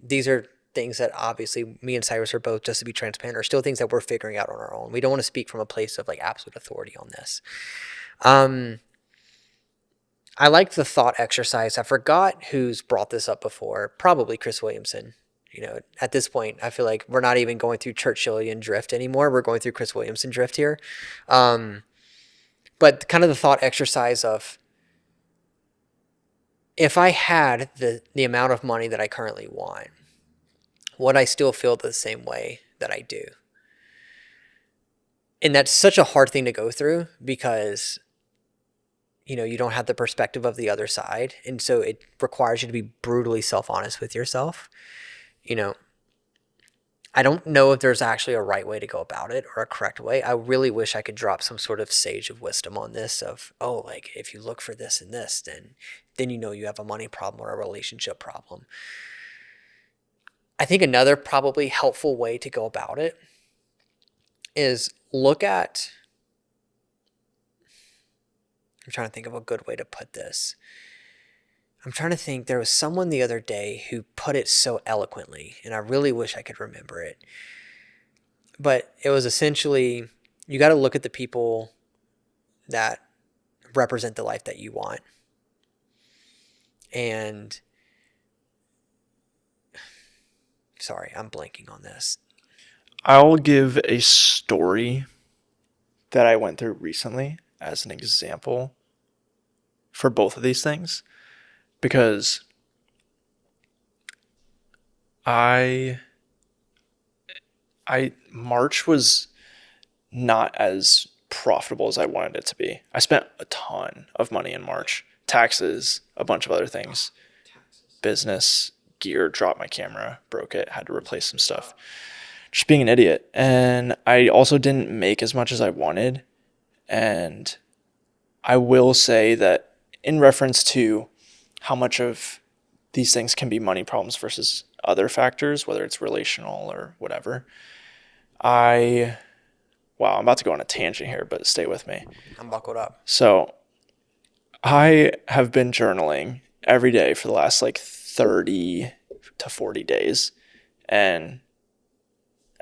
these are things that obviously me and Cyrus are both, just to be transparent, are still things that we're figuring out on our own. We don't want to speak from a place of like absolute authority on this. Um, I like the thought exercise. I forgot who's brought this up before. Probably Chris Williamson. At this point, I feel like we're not even going through Churchillian drift anymore. We're going through Chris Williamson drift here. Um, but kind of the thought exercise of, if I had the amount of money that I currently want, would I still feel the same way that I do? And that's such a hard thing to go through because you don't have the perspective of the other side, and so it requires you to be brutally self-honest with yourself. you know I don't know if there's actually a right way to go about it or a correct way. I really wish I could drop some sort of sage of wisdom on this of, oh, like, if you look for this and this, then you have a money problem or a relationship problem. I think another probably helpful way to go about it is look at, I'm trying to think of a good way to put this. I'm trying to think, there was someone the other day who put it so eloquently, and I really wish I could remember it. But it was essentially, you got to look at the people that represent the life that you want. And sorry, I'm blanking on this. I'll give a story that I went through recently as an example for both of these things, because I I March was not as profitable as I wanted it to be. I spent a ton of money in March. Taxes, a bunch of other things. Business gear, dropped my camera, broke it, had to replace some stuff. Just being an idiot. And I also didn't make as much as I wanted. And I will say that in reference to how much of these things can be money problems versus other factors, whether it's relational or whatever, I, wow, I'm about to go on a tangent here, but stay with me. I'm buckled up. So I have been journaling every day for the last like 30 to 40 days. And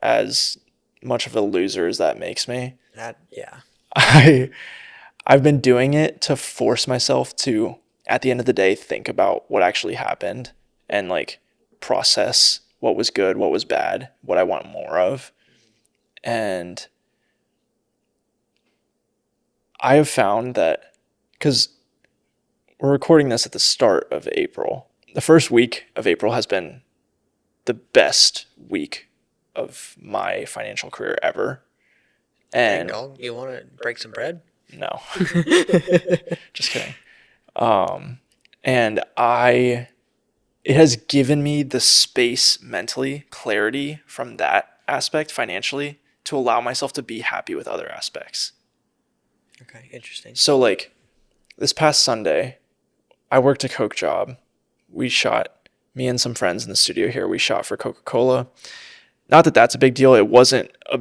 as much of a loser as that makes me, That, yeah. I I've been doing it to force myself to, at the end of the day, think about what actually happened and like process what was good, what was bad, what I want more of. And I have found that because we're recording this at the start of April, the first week of April has been the best week of my financial career ever. Dang, And dog. You want to break some bread? no, just kidding. And it has given me the space mentally, clarity from that aspect financially to allow myself to be happy with other aspects. Okay, interesting. So, like this past Sunday, I worked a Coke job. We shot, me and some friends in the studio here, we shot for Coca-Cola. Not that that's a big deal. It wasn't a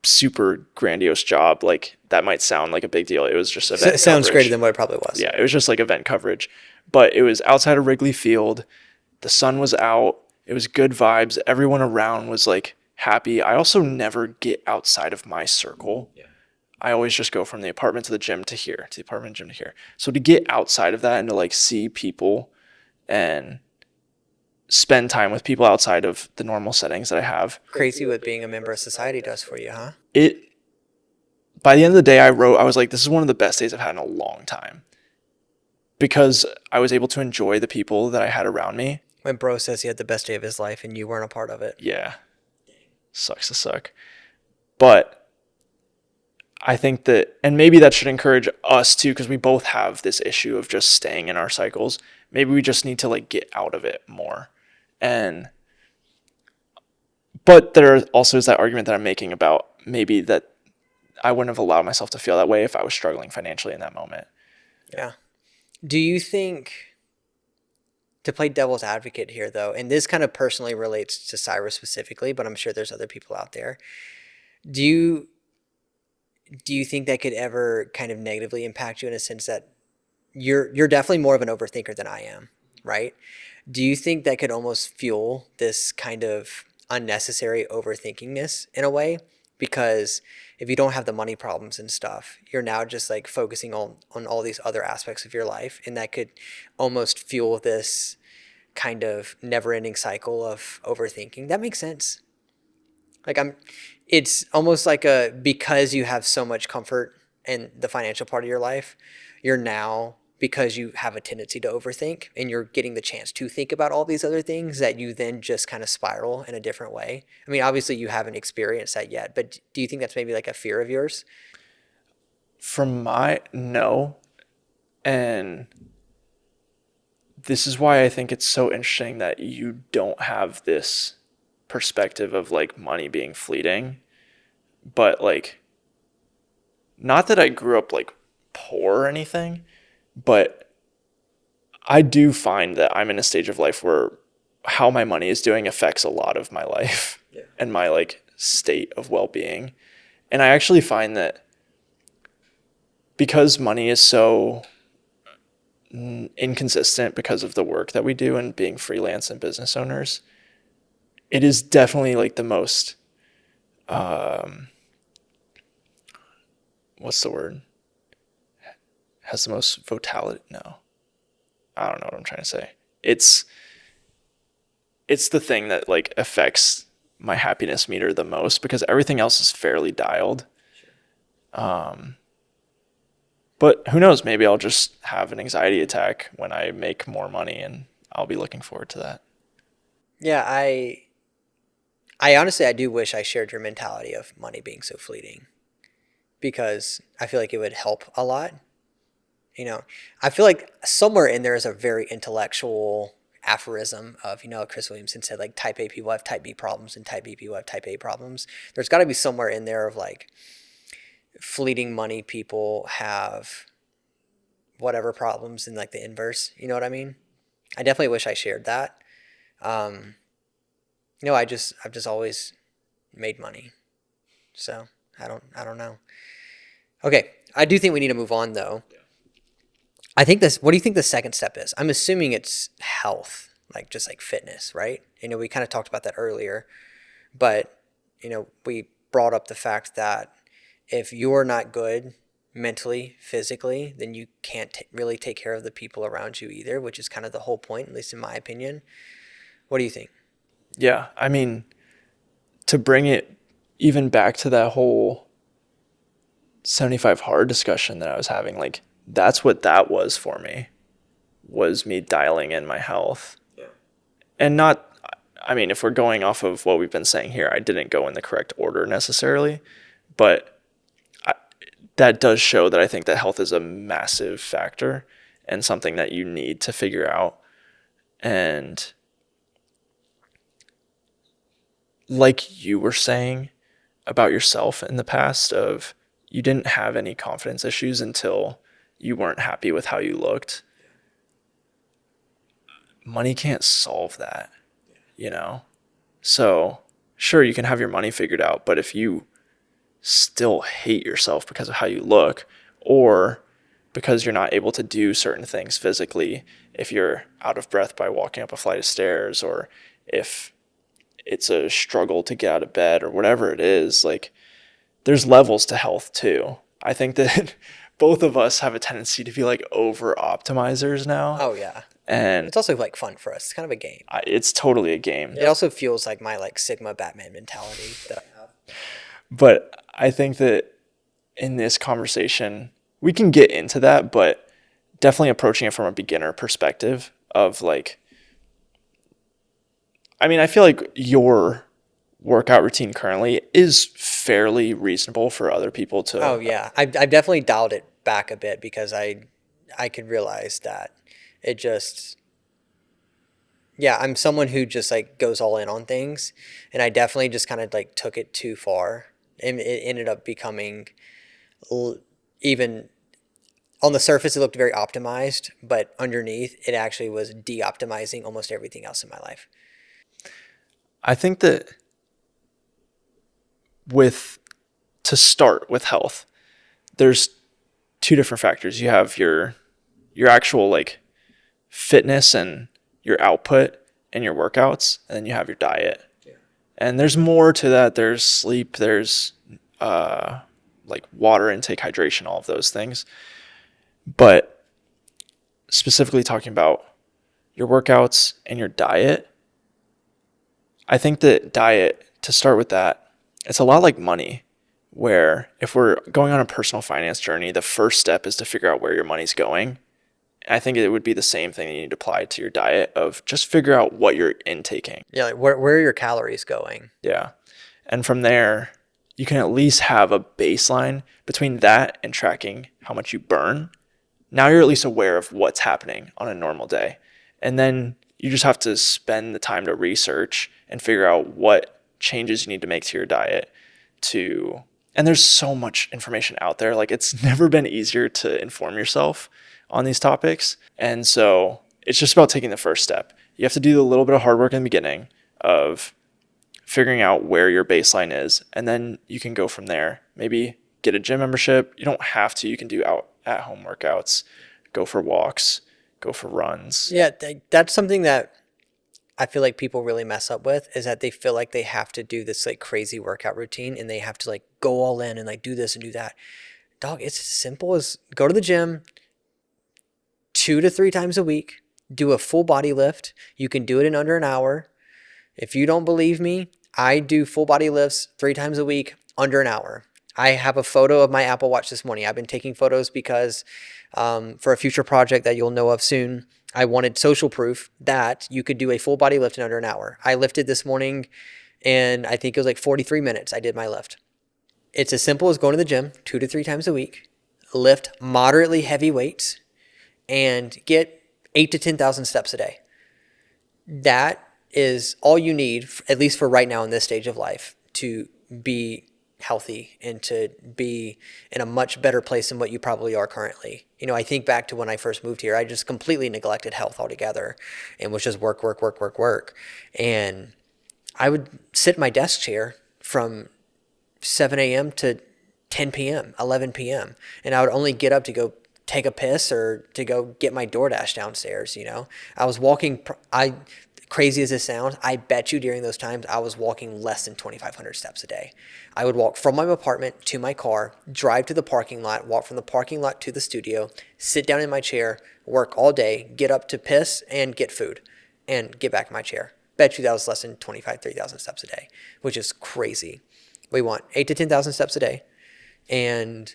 super grandiose job. Like that might sound like a big deal. It was just event Sounds greater coverage. than what it probably was. Yeah, it was just like event coverage. But it was outside of Wrigley Field. The sun was out. It was good vibes. Everyone around was like happy. I also never get outside of my circle. Yeah. I always just go from the apartment to the gym to here, to the apartment gym to here. So to get outside of that and to like see people and spend time with people outside of the normal settings that I have, Crazy what being a member of society does for you, huh? it by the end of the day I was like, this is one of the best days I've had in a long time. Because I was able to enjoy the people that I had around me. When bro says he had the best day of his life and you weren't a part of it. Yeah. Sucks to suck. But I think that, and maybe that should encourage us too, because we both have this issue of just staying in our cycles. Maybe we just need to like get out of it more. But there also is that argument that I'm making about maybe that I wouldn't have allowed myself to feel that way if I was struggling financially in that moment. Yeah. Do you think, to play devil's advocate here though, and this kind of personally relates to Cyrus specifically, but I'm sure there's other people out there. Do you think that could ever kind of negatively impact you in a sense that you're definitely more of an overthinker than I am, right? Do you think that could almost fuel this kind of unnecessary overthinkingness in a way? Because if you don't have the money problems and stuff, you're now just like focusing on all these other aspects of your life, and that could almost fuel this kind of never-ending cycle of overthinking. That makes sense. Like it's almost like because you have so much comfort in the financial part of your life, you're now, because you have a tendency to overthink and you're getting the chance to think about all these other things, that you then just kind of spiral in a different way. I mean, obviously you haven't experienced that yet, but do you think that's maybe like a fear of yours? No. And this is why I think it's so interesting that you don't have this perspective of like money being fleeting. But like, not that I grew up like poor or anything, but I do find that I'm in a stage of life where how my money is doing affects a lot of my life. Yeah. And my like state of well-being. And I actually find that because money is so inconsistent because of the work that we do and being freelance and business owners, it is definitely like the most what's the word? Has the most vitality. No, I don't know what I'm trying to say. It's the thing that like affects my happiness meter the most because everything else is fairly dialed. But who knows? Maybe I'll just have an anxiety attack when I make more money, and I'll be looking forward to that. Yeah, I honestly I do wish I shared your mentality of money being so fleeting because I feel like it would help a lot. You know, I feel like somewhere in there is a very intellectual aphorism of, Chris Williamson said like type A people have type B problems and type B people have type A problems. There's got to be somewhere in there of like fleeting money people have whatever problems in like the inverse. You know what I mean? I definitely wish I shared that. Um, I've just always made money. So I don't know. Okay. I do think we need to move on though. I think what do you think the second step is? I'm assuming it's health, like just like fitness, right? We kind of talked about that earlier, but, we brought up the fact that if you're not good mentally, physically, then you can't really take care of the people around you either, which is kind of the whole point, at least in my opinion. What do you think? Yeah, I mean, to bring it even back to that whole 75 hard discussion that I was having, like that's what that was for me, was me dialing in my health. Yeah. And not, I mean, if we're going off of what we've been saying here, I didn't go in the correct order necessarily, but I, that does show that I think that health is a massive factor and something that you need to figure out. And like you were saying about yourself in the past, of you didn't have any confidence issues until you weren't happy with how you looked. Money can't solve that, you know? So sure, you can have your money figured out, but if you still hate yourself because of how you look, or because you're not able to do certain things physically, if you're out of breath by walking up a flight of stairs, or if it's a struggle to get out of bed, or whatever it is, like there's levels to health too. I think that both of us have a tendency to be like over optimizers now. Oh yeah. And It's also like fun for us. It's kind of a game. it's totally a game. It also feels like my like Sigma Batman mentality that I have. But I think that in this conversation, we can get into that, but definitely approaching it from a beginner perspective of like, I mean, I feel like your workout routine currently is fairly reasonable for other people Oh to. yeah, I've definitely dialed it back a bit because I could realize that it just yeah, I'm someone who just like goes all in on things, and I definitely just kind of like took it too far, and it ended up becoming even on the surface it looked very optimized, but underneath it actually was de-optimizing almost everything else in my life. I think that with to start with health, there's two different factors. You have your actual like fitness and your output and your workouts, and then you have your diet. Yeah. And there's more to that. There's sleep, there's like water intake, hydration, all of those things. But specifically talking about your workouts and your diet, I think that diet, to start with that, it's a lot like money, where if we're going on a personal finance journey, the first step is to figure out where your money's going. I think it would be the same thing that you need to apply to your diet, of just figure out what you're intaking. Yeah, like where are your calories going? Yeah. And from there, you can at least have a baseline between that and tracking how much you burn. Now you're at least aware of what's happening on a normal day. And then you just have to spend the time to research and figure out what changes you need to make to your diet to. And there's so much information out there. Like it's never been easier to inform yourself on these topics. And so it's just about taking the first step. You have to do a little bit of hard work in the beginning of figuring out where your baseline is, and then you can go from there. Maybe get a gym membership. You don't have to. You can do out at home workouts, go for walks, go for runs. Yeah, that's something that I feel like people really mess up with, is that they feel like they have to do this like crazy workout routine and they have to like go all in and like do this and do that. Dog, it's as simple as go to the gym 2 to 3 times a week, do a full body lift. You can do it in under an hour. If you don't believe me, I do full body lifts 3 times a week under an hour. I have a photo of my Apple Watch this morning. I've been taking photos because for a future project that you'll know of soon, I wanted social proof that you could do a full body lift in under an hour. I lifted this morning and I think it was like 43 minutes I did my lift. It's as simple as going to the gym 2 to 3 times a week, lift moderately heavy weights, and get 8 to 10,000 steps a day. That is all you need, at least for right now in this stage of life, to be healthy and to be in a much better place than what you probably are currently. I think back to when I first moved here, I just completely neglected health altogether and was just work, work, work, work, work. And I would sit in my desk chair from 7 a.m. to 10 p.m., 11 p.m. And I would only get up to go take a piss or to go get my DoorDash downstairs. I was walking, crazy as this sounds, I bet you during those times I was walking less than 2,500 steps a day. I would walk from my apartment to my car, drive to the parking lot, walk from the parking lot to the studio, sit down in my chair, work all day, get up to piss and get food, and get back in my chair. Bet you that was less than 25, 30,000 steps a day, which is crazy. We want 8 to 10,000 steps a day. And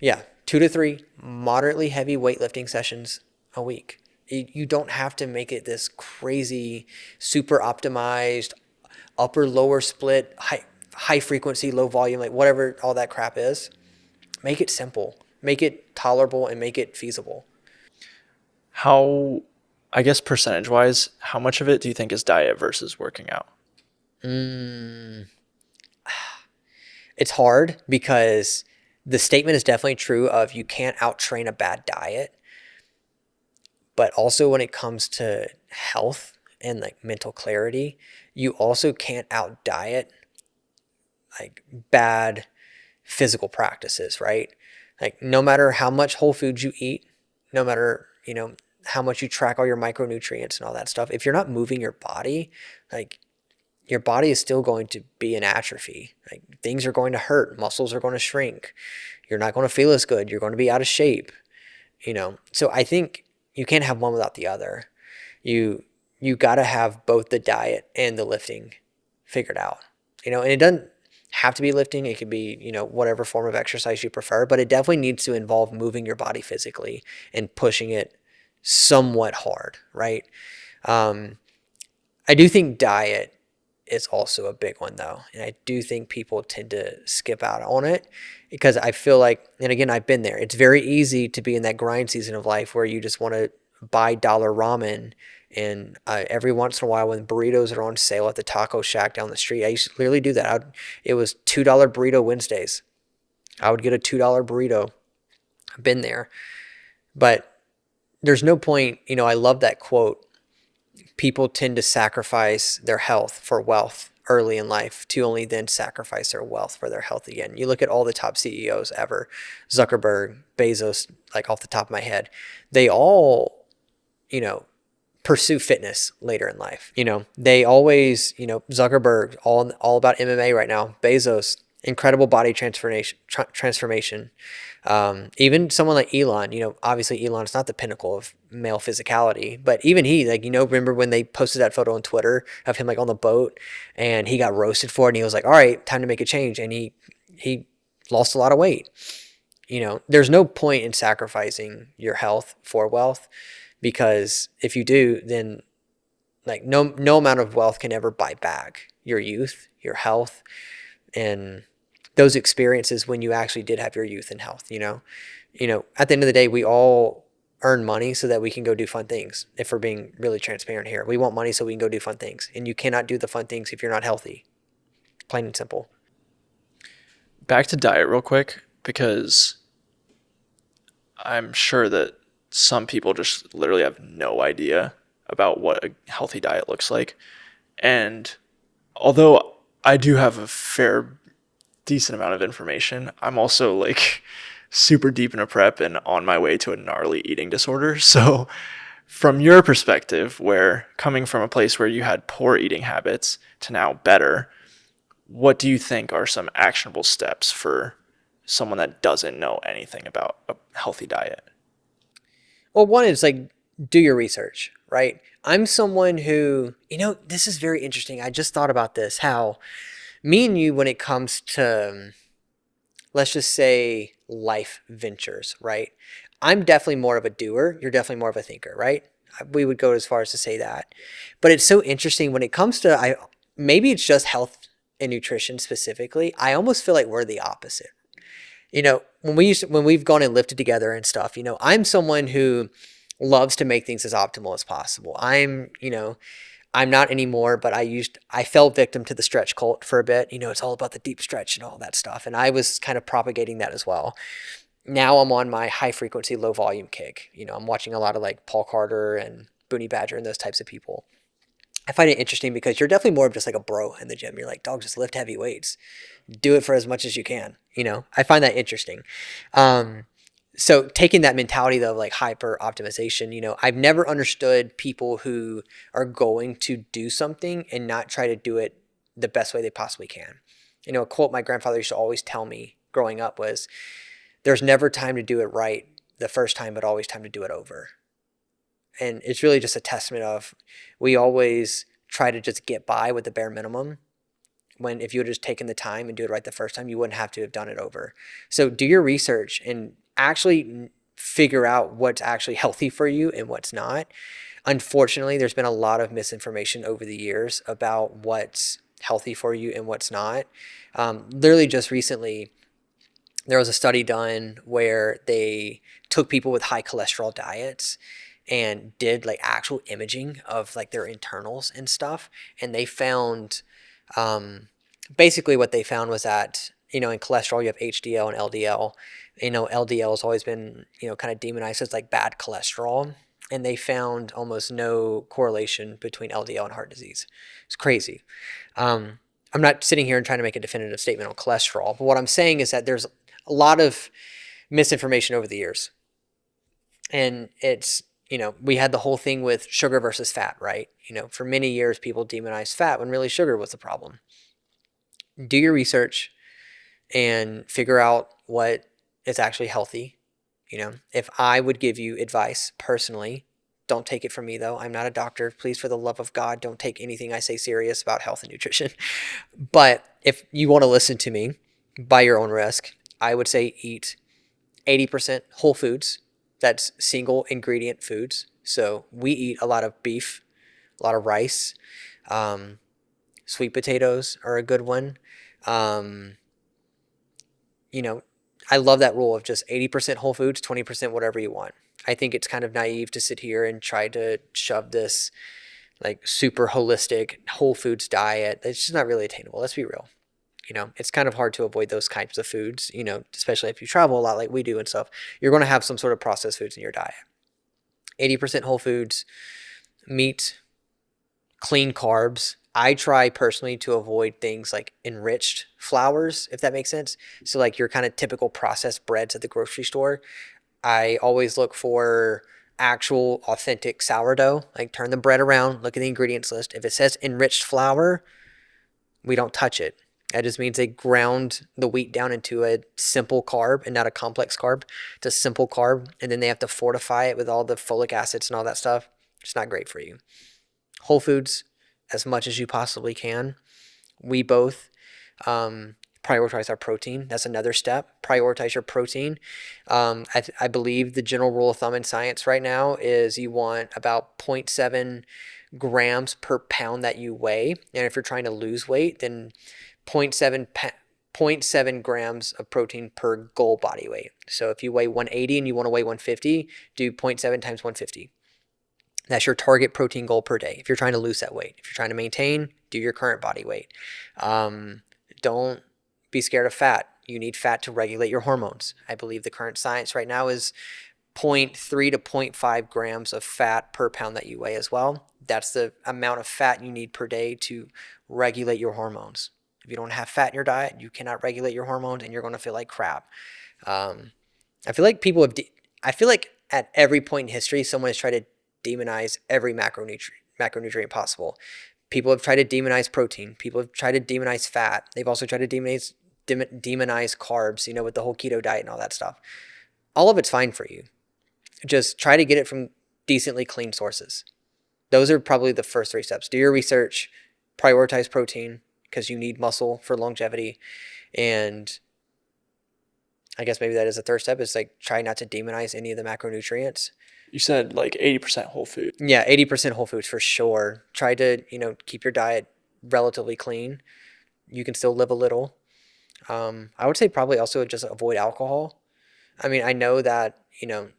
yeah, 2 to 3 moderately heavy weightlifting sessions a week. You don't have to make it this crazy, super optimized, upper lower split, high frequency, low volume, like whatever all that crap is. Make it simple, make it tolerable, and make it feasible. How, I guess percentage wise, how much of it do you think is diet versus working out? It's hard because the statement is definitely true of you can't out train a bad diet. But also when it comes to health and like mental clarity, you also can't out diet like bad physical practices, right? Like no matter how much whole foods you eat, no matter, how much you track all your micronutrients and all that stuff, if you're not moving your body, like your body is still going to be in atrophy. Like things are going to hurt, muscles are going to shrink. You're not going to feel as good. You're going to be out of shape, So I think you can't have one without the other. You got to have both the diet and the lifting figured out. And it doesn't have to be lifting. It could be, whatever form of exercise you prefer, but it definitely needs to involve moving your body physically and pushing it somewhat hard, right? I do think diet is also a big one though. And I do think people tend to skip out on it because I feel like, and again, I've been there. It's very easy to be in that grind season of life where you just want to buy dollar ramen. And every once in a while when burritos are on sale at the taco shack down the street, I used to literally do that. It was $2 burrito Wednesdays. I would get a $2 burrito. I've been there. But there's no point, I love that quote. People tend to sacrifice their health for wealth early in life to only then sacrifice their wealth for their health again. You look at all the top CEOs ever, Zuckerberg, Bezos, like off the top of my head, they all, pursue fitness later in life. They always, Zuckerberg, all about MMA right now. Bezos, incredible body transformation. Even someone like Elon, obviously Elon's not the pinnacle of male physicality, but even he, like, remember when they posted that photo on Twitter of him like on the boat and he got roasted for it and he was like, all right, time to make a change. And he lost a lot of weight. There's no point in sacrificing your health for wealth because if you do, then like no amount of wealth can ever buy back your youth, your health, and those experiences when you actually did have your youth and health. At the end of the day, we all earn money so that we can go do fun things. If we're being really transparent here, we want money so we can go do fun things, and you cannot do the fun things if you're not healthy. Plain and simple. Back to diet real quick, because I'm sure that some people just literally have no idea about what a healthy diet looks like. And although I do have a fair decent amount of information, I'm also like super deep in a prep and on my way to a gnarly eating disorder. So from your perspective, where coming from a place where you had poor eating habits to now better, what do you think are some actionable steps for someone that doesn't know anything about a healthy diet? Well, one is like do your research, right? I'm someone who, this is very interesting. I just thought about this, how me and you, when it comes to, let's just say, life ventures, right? I'm definitely more of a doer. You're definitely more of a thinker, right? We would go as far as to say that. But it's so interesting when it comes to maybe it's just health and nutrition specifically. I almost feel like we're the opposite. When we've gone and lifted together and stuff, I'm someone who loves to make things as optimal as possible. I'm not anymore, but I fell victim to the stretch cult for a bit. It's all about the deep stretch and all that stuff. And I was kind of propagating that as well. Now I'm on my high frequency, low volume kick. I'm watching a lot of like Paul Carter and Booney Badger and those types of people. I find it interesting because you're definitely more of just like a bro in the gym. You're like, dog, just lift heavy weights. Do it for as much as you can. I find that interesting. So taking that mentality though, like hyper optimization, I've never understood people who are going to do something and not try to do it the best way they possibly can. A quote my grandfather used to always tell me growing up was, there's never time to do it right the first time, but always time to do it over. And it's really just a testament of, we always try to just get by with the bare minimum, when if you had just taken the time and do it right the first time, you wouldn't have to have done it over. So do your research and actually figure out what's actually healthy for you and what's not. Unfortunately, there's been a lot of misinformation over the years about what's healthy for you and what's not. Literally just recently, there was a study done where they took people with high cholesterol diets and did like actual imaging of like their internals and stuff. And they found, basically what they found was that, in cholesterol, you have HDL and LDL. LDL has always been, kind of demonized as like bad cholesterol. And they found almost no correlation between LDL and heart disease. It's crazy. I'm not sitting here and trying to make a definitive statement on cholesterol, but what I'm saying is that there's a lot of misinformation over the years. And it's, we had the whole thing with sugar versus fat, right? For many years, people demonized fat when really sugar was the problem. Do your research and figure out what is actually healthy. If I would give you advice personally, don't take it from me though. I'm not a doctor. Please, for the love of God, don't take anything I say serious about health and nutrition. But if you want to listen to me by your own risk, I would say eat 80% whole foods. That's single ingredient foods. So we eat a lot of beef, a lot of rice. Sweet potatoes are a good one. Um, I love that rule of just 80% whole foods, 20% whatever you want. I think it's kind of naive to sit here and try to shove this like super holistic whole foods diet. It's just not really attainable. Let's be real. It's kind of hard to avoid those kinds of foods, especially if you travel a lot like we do and stuff. You're going to have some sort of processed foods in your diet. 80% whole foods, meat, clean carbs. I try personally to avoid things like enriched flours, if that makes sense. So like your kind of typical processed breads at the grocery store. I always look for actual authentic sourdough. Like turn the bread around, look at the ingredients list. If it says enriched flour, we don't touch it. That just means they ground the wheat down into a simple carb and not a complex carb. It's a simple carb, and then they have to fortify it with all the folic acids and all that stuff. It's not great for you. Whole foods, as much as you possibly can. We both prioritize our protein. That's another step. Prioritize your protein. I believe the general rule of thumb in science right now is you want about 0.7 grams per pound that you weigh. And if you're trying to lose weight, then 0.7 grams of protein per goal body weight. So if you weigh 180 and you want to weigh 150, do 0.7 times 150. That's your target protein goal per day. If you're trying to lose that weight, if you're trying to maintain, do your current body weight. Don't be scared of fat. You need fat to regulate your hormones. I believe the current science right now is 0.3 to 0.5 grams of fat per pound that you weigh as well. That's the amount of fat you need per day to regulate your hormones. If you don't have fat in your diet, you cannot regulate your hormones and you're going to feel like crap. I feel like I feel like at every point in history, someone has tried to demonize every macronutrient possible. People have tried to demonize protein. People have tried to demonize fat. They've also tried to demonize carbs, with the whole keto diet and all that stuff. All of it's fine for you. Just try to get it from decently clean sources. Those are probably the first 3 steps. Do your research, prioritize protein because you need muscle for longevity, and I guess maybe that is the third step, is like try not to demonize any of the macronutrients. You said like 80% whole food. Yeah, 80% whole foods for sure. Try to, keep your diet relatively clean. You can still live a little. I would say probably also just avoid alcohol. I mean, I know that,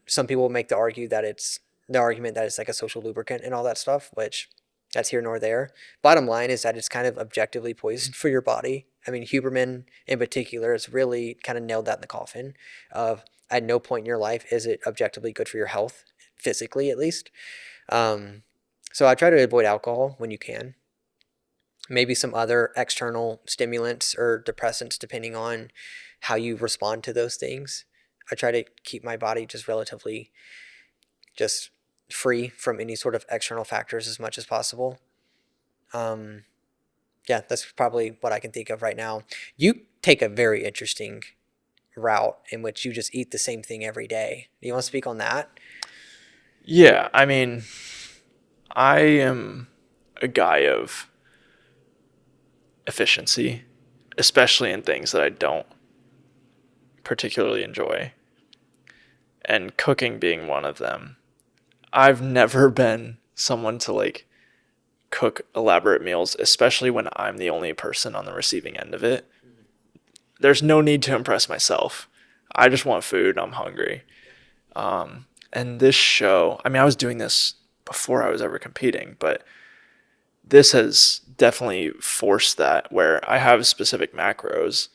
some people make the argument that it's like a social lubricant and all that stuff, which that's here nor there. Bottom line is that it's kind of objectively poison for your body. I mean, Huberman in particular has really kind of nailed that in the coffin of at no point in your life is it objectively good for your health, physically at least. Um, so I try to avoid alcohol when you can. Maybe some other external stimulants or depressants, depending on how you respond to those things. I try to keep my body just relatively just free from any sort of external factors as much as possible. Um, yeah, that's probably what I can think of right now. You take a very interesting route in which you just eat the same thing every day. Do you want to speak on that? Yeah, I mean, I am a guy of efficiency, especially in things that I don't particularly enjoy, and cooking being one of them. I've never been someone to like cook elaborate meals, especially when I'm the only person on the receiving end of it. There's no need to impress myself. I just want food. I'm hungry. And this show, I mean, I was doing this before I was ever competing, but this has definitely forced that where I have specific macros.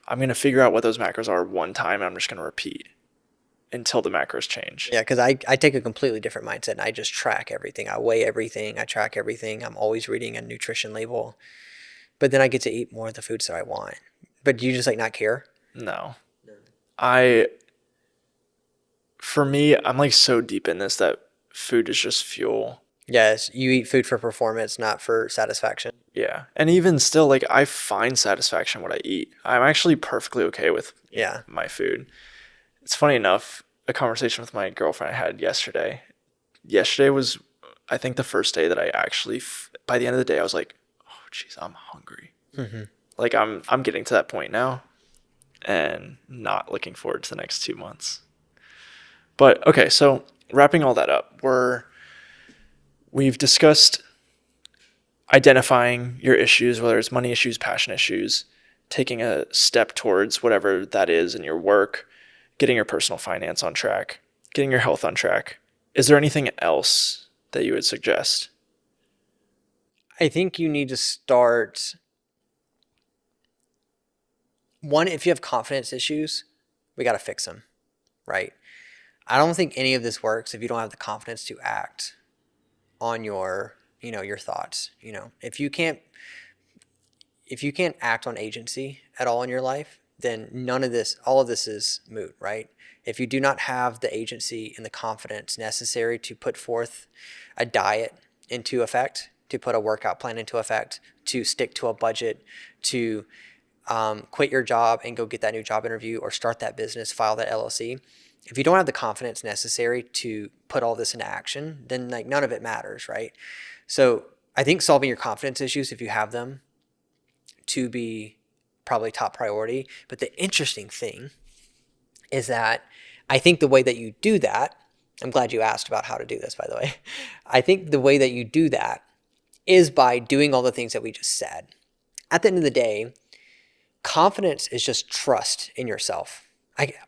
I'm going to figure out what those macros are one time and I'm just going to repeat until the macros change. Yeah, because I take a completely different mindset and I just track everything. I weigh everything. I track everything. I'm always reading a nutrition label. But then I get to eat more of the foods that I want. But do you just like not care? No. I, for me, I'm like so deep in this that food is just fuel. Yes, you eat food for performance, not for satisfaction. Yeah. And even still, like, I find satisfaction in what I eat. I'm actually perfectly okay with Yeah. my food. It's funny enough, a conversation with my girlfriend I had yesterday. Yesterday was, I think, the first day that I actually, by the end of the day, I was like, oh, geez, I'm hungry. Mm-hmm. Like, I'm getting to that point now and not looking forward to the next 2 months. But, okay, so wrapping all that up, we've discussed identifying your issues, whether it's money issues, passion issues, taking a step towards whatever that is in your work, getting your personal finance on track, getting your health on track. Is there anything else that you would suggest? I think you need to start. One, if you have confidence issues, we got to fix them, right? I don't think any of this works if you don't have the confidence to act on your thoughts. If you can't act on agency at all in your life, then all of this is moot, right? If you do not have the agency and the confidence necessary to put forth a diet into effect, to put a workout plan into effect, to stick to a budget, to quit your job and go get that new job interview or start that business, file that LLC. If you don't have the confidence necessary to put all this into action, then like none of it matters, right? So I think solving your confidence issues, if you have them, to be probably top priority. But the interesting thing is that I think the way that you do that, I'm glad you asked about how to do this, by the way. I think the way that you do that is by doing all the things that we just said. At the end of the day, confidence is just trust in yourself.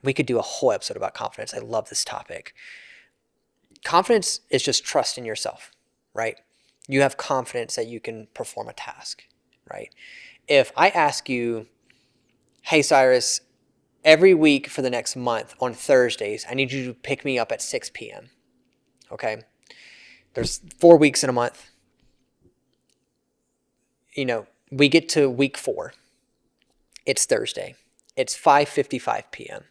We could do a whole episode about confidence. I love this topic. Confidence is just trust in yourself, right? You have confidence that you can perform a task, right? If I ask you, hey, Cyrus, every week for the next month on Thursdays, I need you to pick me up at 6 p.m., okay? There's 4 weeks in a month. We get to week 4. It's Thursday. It's 5:55 p.m.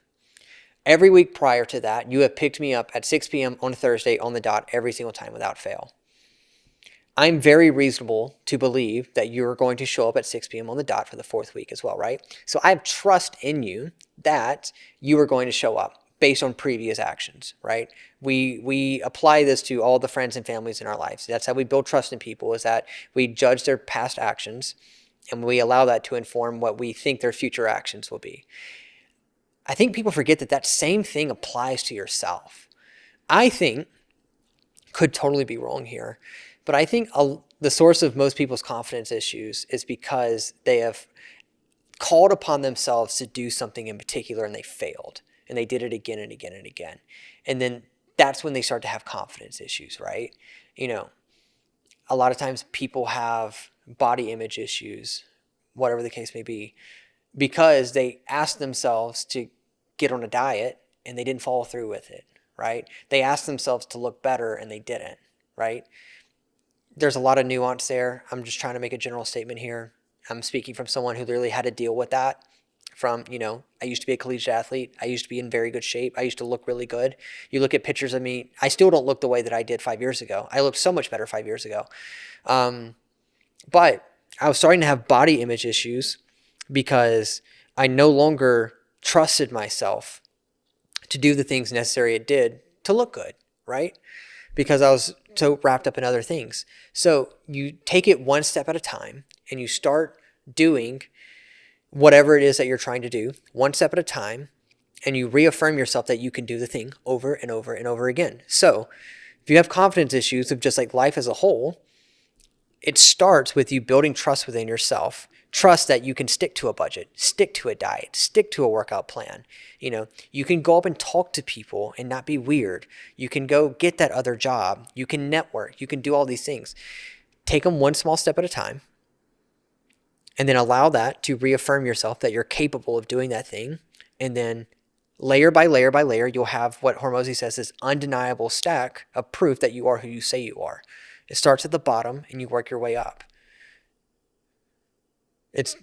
Every week prior to that, you have picked me up at 6 p.m. on Thursday on the dot every single time without fail. I'm very reasonable to believe that you're going to show up at 6 p.m. on the dot for the 4th week as well, right? So I have trust in you that you are going to show up based on previous actions, right? We apply this to all the friends and families in our lives. That's how we build trust in people, is that we judge their past actions and we allow that to inform what we think their future actions will be. I think people forget that that same thing applies to yourself. I think, could totally be wrong here, but I think the source of most people's confidence issues is because they have called upon themselves to do something in particular and they failed and they did it again and again and again. And then that's when they start to have confidence issues, right? You know, a lot of times people have body image issues, whatever the case may be, because they asked themselves to get on a diet and they didn't follow through with it, right? They asked themselves to look better and they didn't, right? There's a lot of nuance there. I'm just trying to make a general statement here. I'm speaking from someone who literally had to deal with that. From, I used to be a collegiate athlete. I used to be in very good shape. I used to look really good. You look at pictures of me, I still don't look the way that I did 5 years ago. I looked so much better 5 years ago. But I was starting to have body image issues because I no longer trusted myself to do the things necessary it did to look good, right? Because I was so wrapped up in other things. So you take it one step at a time and you start doing whatever it is that you're trying to do one step at a time, and you reaffirm yourself that you can do the thing over and over and over again. So if you have confidence issues of just like life as a whole, it starts with you building trust within yourself. Trust that you can stick to a budget, stick to a diet, stick to a workout plan. You can go up and talk to people and not be weird. You can go get that other job. You can network. You can do all these things. Take them one small step at a time, and then allow that to reaffirm yourself that you're capable of doing that thing. And then layer by layer by layer, you'll have what Hormozy says is undeniable stack of proof that you are who you say you are. It starts at the bottom and you work your way up. It's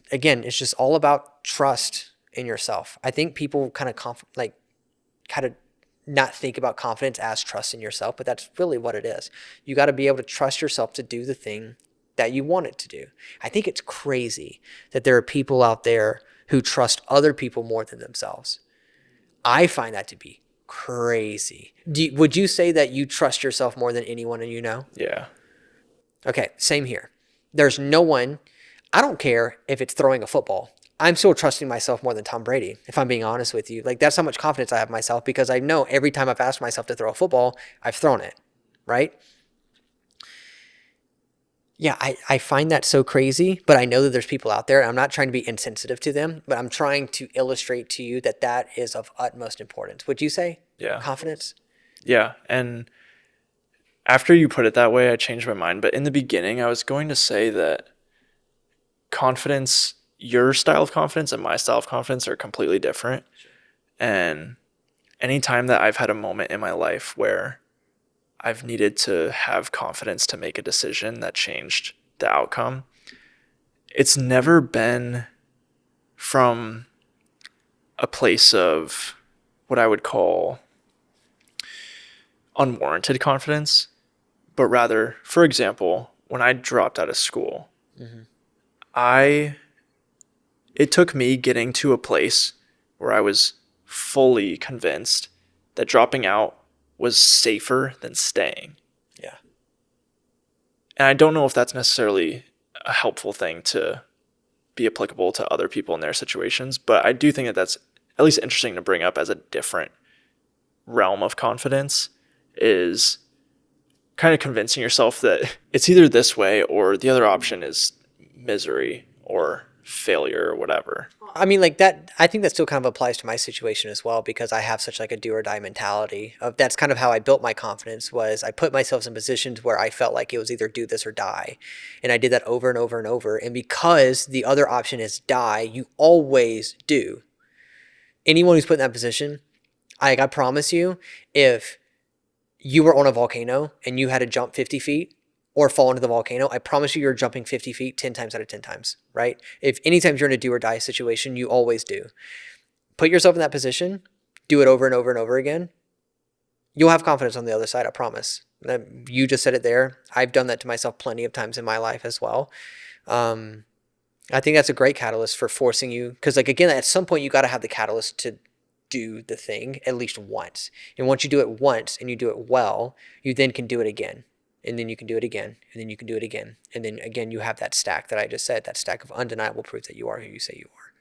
just all about trust in yourself. I think people kind of not think about confidence as trust in yourself, but that's really what it is. You got to be able to trust yourself to do the thing that you want it to do. I think it's crazy that there are people out there who trust other people more than themselves. I find that to be crazy. Would you say that you trust yourself more than anyone you know? Yeah. Okay, same here. There's no one, I don't care if it's throwing a football. I'm still trusting myself more than Tom Brady, if I'm being honest with you. Like, that's how much confidence I have in myself, because I know every time I've asked myself to throw a football, I've thrown it, right? Yeah, I find that so crazy, but I know that there's people out there. I'm not trying to be insensitive to them, but I'm trying to illustrate to you that that is of utmost importance. Would you say? Yeah. Confidence? Yeah. And after you put it that way, I changed my mind. But in the beginning, I was going to say that confidence, your style of confidence and my style of confidence are completely different. Sure. And anytime that I've had a moment in my life where I've needed to have confidence to make a decision that changed the outcome, it's never been from a place of what I would call unwarranted confidence, but rather, for example, when I dropped out of school, mm-hmm. It took me getting to a place where I was fully convinced that dropping out was safer than staying. Yeah. And I don't know if that's necessarily a helpful thing to be applicable to other people in their situations, but I do think that that's at least interesting to bring up as a different realm of confidence, is kind of convincing yourself that it's either this way or the other option is misery or failure or whatever. I mean, like that, I think that still kind of applies to my situation as well, because I have such like a do or die mentality. That's kind of how I built my confidence. Was I put myself in positions where I felt like it was either do this or die. And I did that over and over and over. And because the other option is die, you always do. Anyone who's put in that position, I promise you, if you were on a volcano and you had to jump 50 feet or fall into the volcano, I promise you're jumping 50 feet 10 times out of 10 times, right? If anytime you're in a do or die situation, you always do. Put yourself in that position, do it over and over and over again. You'll have confidence on the other side, I promise. You just said it there. I've done that to myself plenty of times in my life as well. I think that's a great catalyst for forcing you, because like, again, at some point you got to have the catalyst to do the thing at least once. And once you do it once and you do it well, you then can do it again. And then you can do it again, and then you can do it again. And then again, you have that stack that I just said, that stack of undeniable proof that you are who you say you are.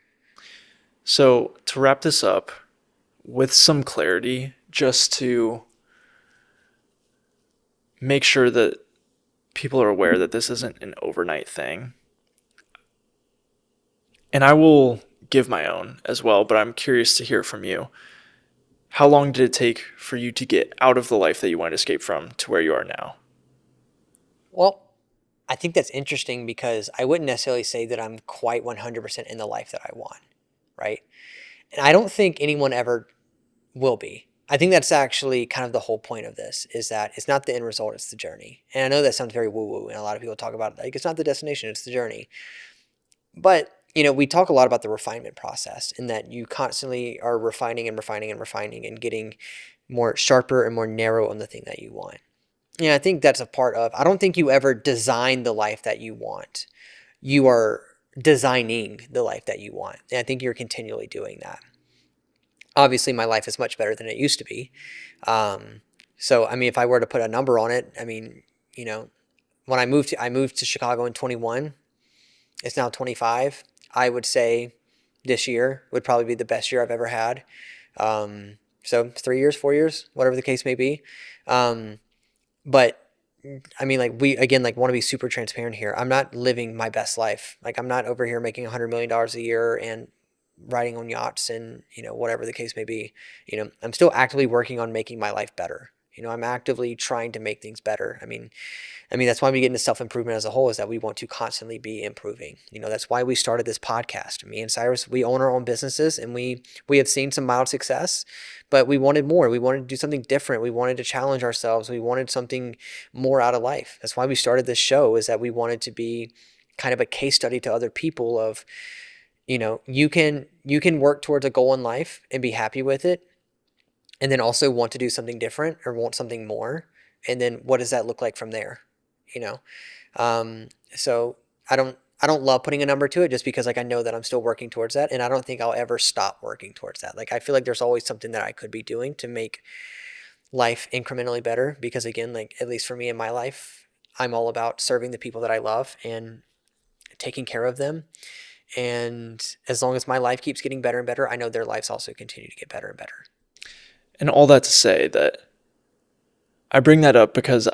So to wrap this up, with some clarity, just to make sure that people are aware that this isn't an overnight thing. And I will give my own as well, but I'm curious to hear from you. How long did it take for you to get out of the life that you wanted to escape from to where you are now? Well, I think that's interesting because I wouldn't necessarily say that I'm quite 100% in the life that I want, right? And I don't think anyone ever will be. I think that's actually kind of the whole point of this is that it's not the end result, it's the journey. And I know that sounds very woo woo, and a lot of people talk about it like it's not the destination, it's the journey. But, we talk a lot about the refinement process and that you constantly are refining and refining and refining and getting more sharper and more narrow on the thing that you want. Yeah, I think that's a part of, I don't think you ever design the life that you want. You are designing the life that you want. And I think you're continually doing that. Obviously, my life is much better than it used to be. So, I mean, if I were to put a number on it, I mean, you know, when I moved to Chicago in 21. It's now 25. I would say this year would probably be the best year I've ever had. So 3 years, 4 years, whatever the case may be. Um, but I mean, like we again, like want to be super transparent here. I'm not living my best life. Like I'm not over here making $100 million a year and riding on yachts and whatever the case may be. I'm still actively working on making my life better. I'm actively trying to make things better. I mean, that's why we get into self-improvement as a whole is that we want to constantly be improving. That's why we started this podcast. Me and Cyrus, we own our own businesses and we have seen some mild success, but we wanted more. We wanted to do something different. We wanted to challenge ourselves. We wanted something more out of life. That's why we started this show is that we wanted to be kind of a case study to other people of, you can work towards a goal in life and be happy with it and then also want to do something different or want something more. And then what does that look like from there? You know? So I don't love putting a number to it just because like I know that I'm still working towards that and I don't think I'll ever stop working towards that. Like I feel like there's always something that I could be doing to make life incrementally better because again, like at least for me in my life, I'm all about serving the people that I love and taking care of them. And as long as my life keeps getting better and better, I know their lives also continue to get better and better. And all that to say that I bring that up because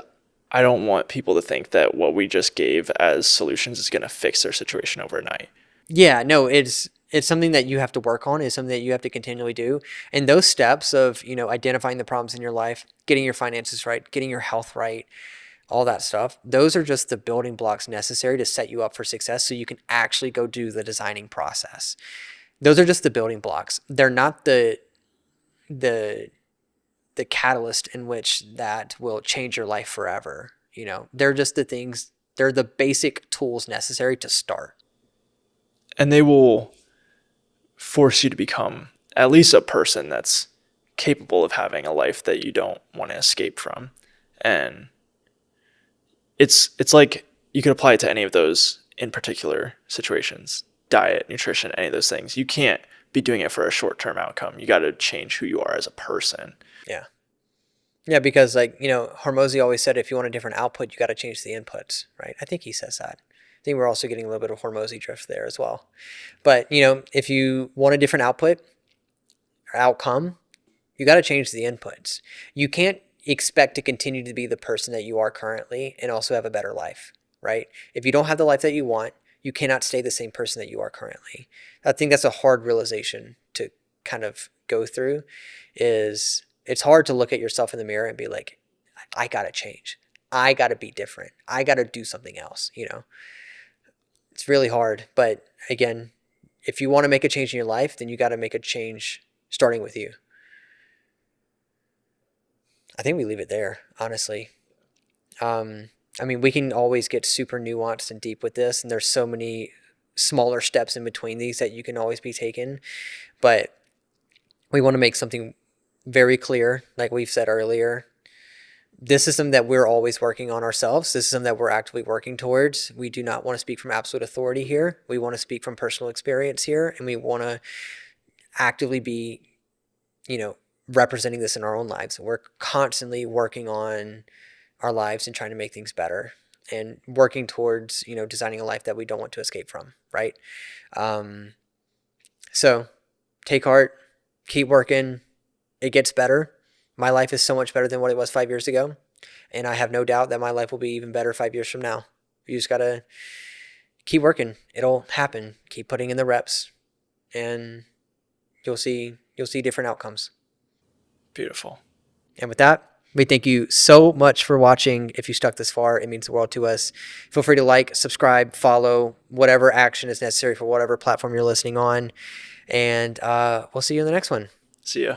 I don't want people to think that what we just gave as solutions is going to fix their situation overnight. Yeah, no, it's something that you have to work on. It's something that you have to continually do. And those steps of, identifying the problems in your life, getting your finances right, getting your health right, all that stuff, those are just the building blocks necessary to set you up for success so you can actually go do the designing process. Those are just the building blocks. They're not the the catalyst in which that will change your life forever. They're just the things, they're the basic tools necessary to start. And they will force you to become at least a person that's capable of having a life that you don't want to escape from. And it's like you could apply it to any of those in particular situations. Diet, nutrition, any of those things. You can't be doing it for a short-term outcome. You got to change who you are as a person. Yeah. Yeah, because like, Hormozy always said if you want a different output, you got to change the inputs, right? I think he says that. I think we're also getting a little bit of Hormozy drift there as well. But, if you want a different output or outcome, you got to change the inputs. You can't expect to continue to be the person that you are currently and also have a better life, right? If you don't have the life that you want, you cannot stay the same person that you are currently. I think that's a hard realization to kind of go through is it's hard to look at yourself in the mirror and be like, I got to change. I got to be different. I got to do something else. It's really hard. But again, if you want to make a change in your life, then you got to make a change starting with you. I think we leave it there, honestly. I mean, we can always get super nuanced and deep with this, and there's so many smaller steps in between these that you can always be taken. But we want to make something very clear, like we've said earlier. This is something that we're always working on ourselves. This is something that we're actively working towards. We do not want to speak from absolute authority here. We want to speak from personal experience here, and we want to actively be, representing this in our own lives. We're constantly working on our lives and trying to make things better and working towards, designing a life that we don't want to escape from, right? So take heart, keep working, It gets better. My life is so much better than what it was 5 years ago. And I have no doubt that my life will be even better 5 years from now. You just got to keep working. It'll happen. Keep putting in the reps, and you'll see different outcomes. Beautiful. And with that, we thank you so much for watching. If you stuck this far, it means the world to us. Feel free to like, subscribe, follow, whatever action is necessary for whatever platform you're listening on. And we'll see you in the next one. See ya.